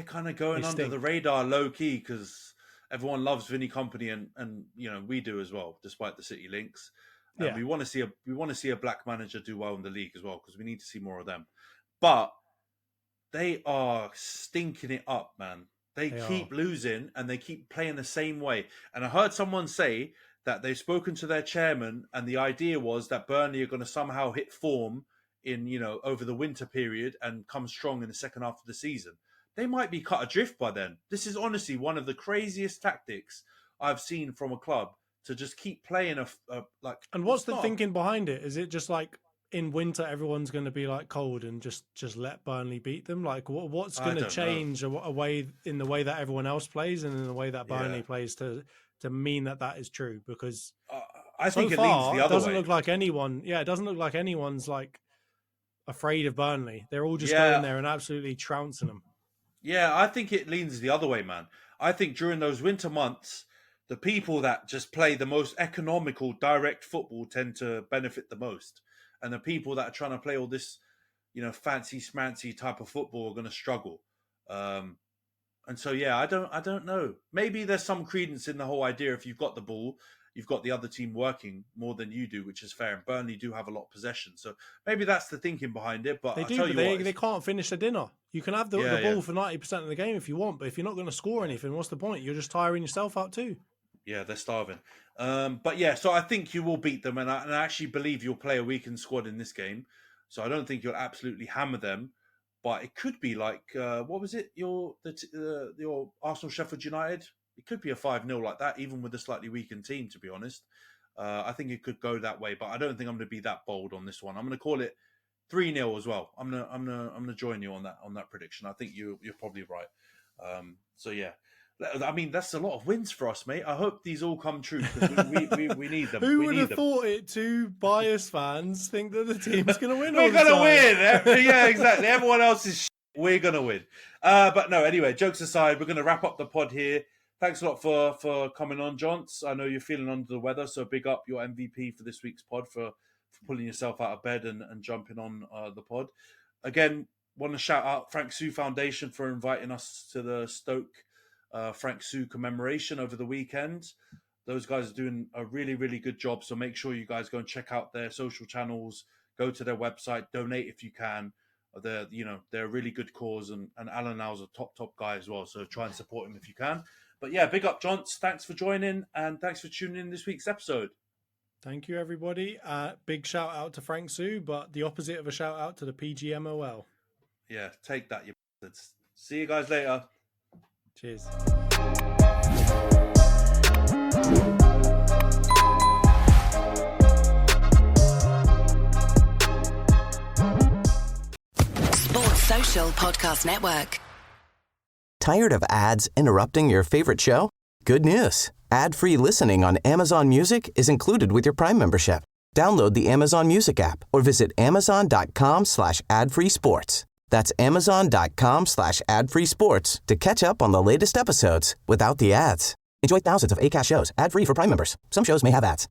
kind of going under the radar low key, because everyone loves Vinny Company, and we do as well, despite the City links. And we want to see a black manager do well in the league as well, because we need to see more of them. But they are stinking it up, man. They keep losing, and they keep playing the same way. And I heard someone say that they've spoken to their chairman, and the idea was that Burnley are going to somehow hit form in, over the winter period and come strong in the second half of the season. They might be cut adrift by then. This is honestly one of the craziest tactics I've seen from a club, to just keep playing like. And what's the thinking behind it? Is it just like in winter everyone's going to be like cold and just let Burnley beat them? Like what's going to change away in the way that everyone else plays and in the way that Burnley plays to mean that is true? Because I think so it leans the other way. It doesn't look like anyone. Yeah, it doesn't look like anyone's like afraid of Burnley. They're all just going there and absolutely trouncing them. Yeah, I think it leans the other way, man. I think during those winter months, the people that just play the most economical, direct football tend to benefit the most. And the people that are trying to play all this, fancy smancy type of football are going to struggle. And so, I don't know. Maybe there's some credence in the whole idea. If you've got the ball, you've got the other team working more than you do, which is fair. And Burnley do have a lot of possession. So maybe that's the thinking behind it. But they can't finish the dinner. You can have the ball for 90% of the game if you want, but if you're not going to score anything, what's the point? You're just tiring yourself out too. Yeah, they're starving. So I think you will beat them, and I actually believe you'll play a weakened squad in this game. So I don't think you'll absolutely hammer them, but it could be like what was it? Your Arsenal Sheffield United. It could be a 5-0 like that, even with a slightly weakened team. To be honest, I think it could go that way, but I don't think I'm going to be that bold on this one. I'm going to call it 3-0 as well. I'm gonna join you on that prediction. I think you're probably right. I mean, that's a lot of wins for us, mate. I hope these all come true, because we need them. Who would have thought it? Two biased fans think that the team's going to win. We're going to win. Yeah, exactly. Everyone else is we're going to win. But no, anyway, jokes aside, we're going to wrap up the pod here. Thanks a lot for coming on, Jonts. I know you're feeling under the weather, so big up your MVP for this week's pod for pulling yourself out of bed and jumping on the pod. Again, want to shout out Frank Sue Foundation for inviting us to the Stoke Frank Sue commemoration over the weekend. Those guys are doing a really, really good job. So make sure you guys go and check out their social channels, go to their website, donate if you can. They're a really good cause, and Alan Now's a top guy as well. So try and support him if you can. But yeah, big up, Jonts. Thanks for joining, and thanks for tuning in this week's episode. Thank you, everybody. Big shout out to Frank Sue, but the opposite of a shout out to the PGMOL. Yeah, take that, you bastards. See you guys later. Cheers. Sports Social Podcast Network. Tired of ads interrupting your favorite show? Good news. Ad-free listening on Amazon Music is included with your Prime membership. Download the Amazon Music app or visit amazon.com/ad-free sports. That's amazon.com/ad-free sports to catch up on the latest episodes without the ads. Enjoy thousands of Acast shows ad-free for Prime members. Some shows may have ads.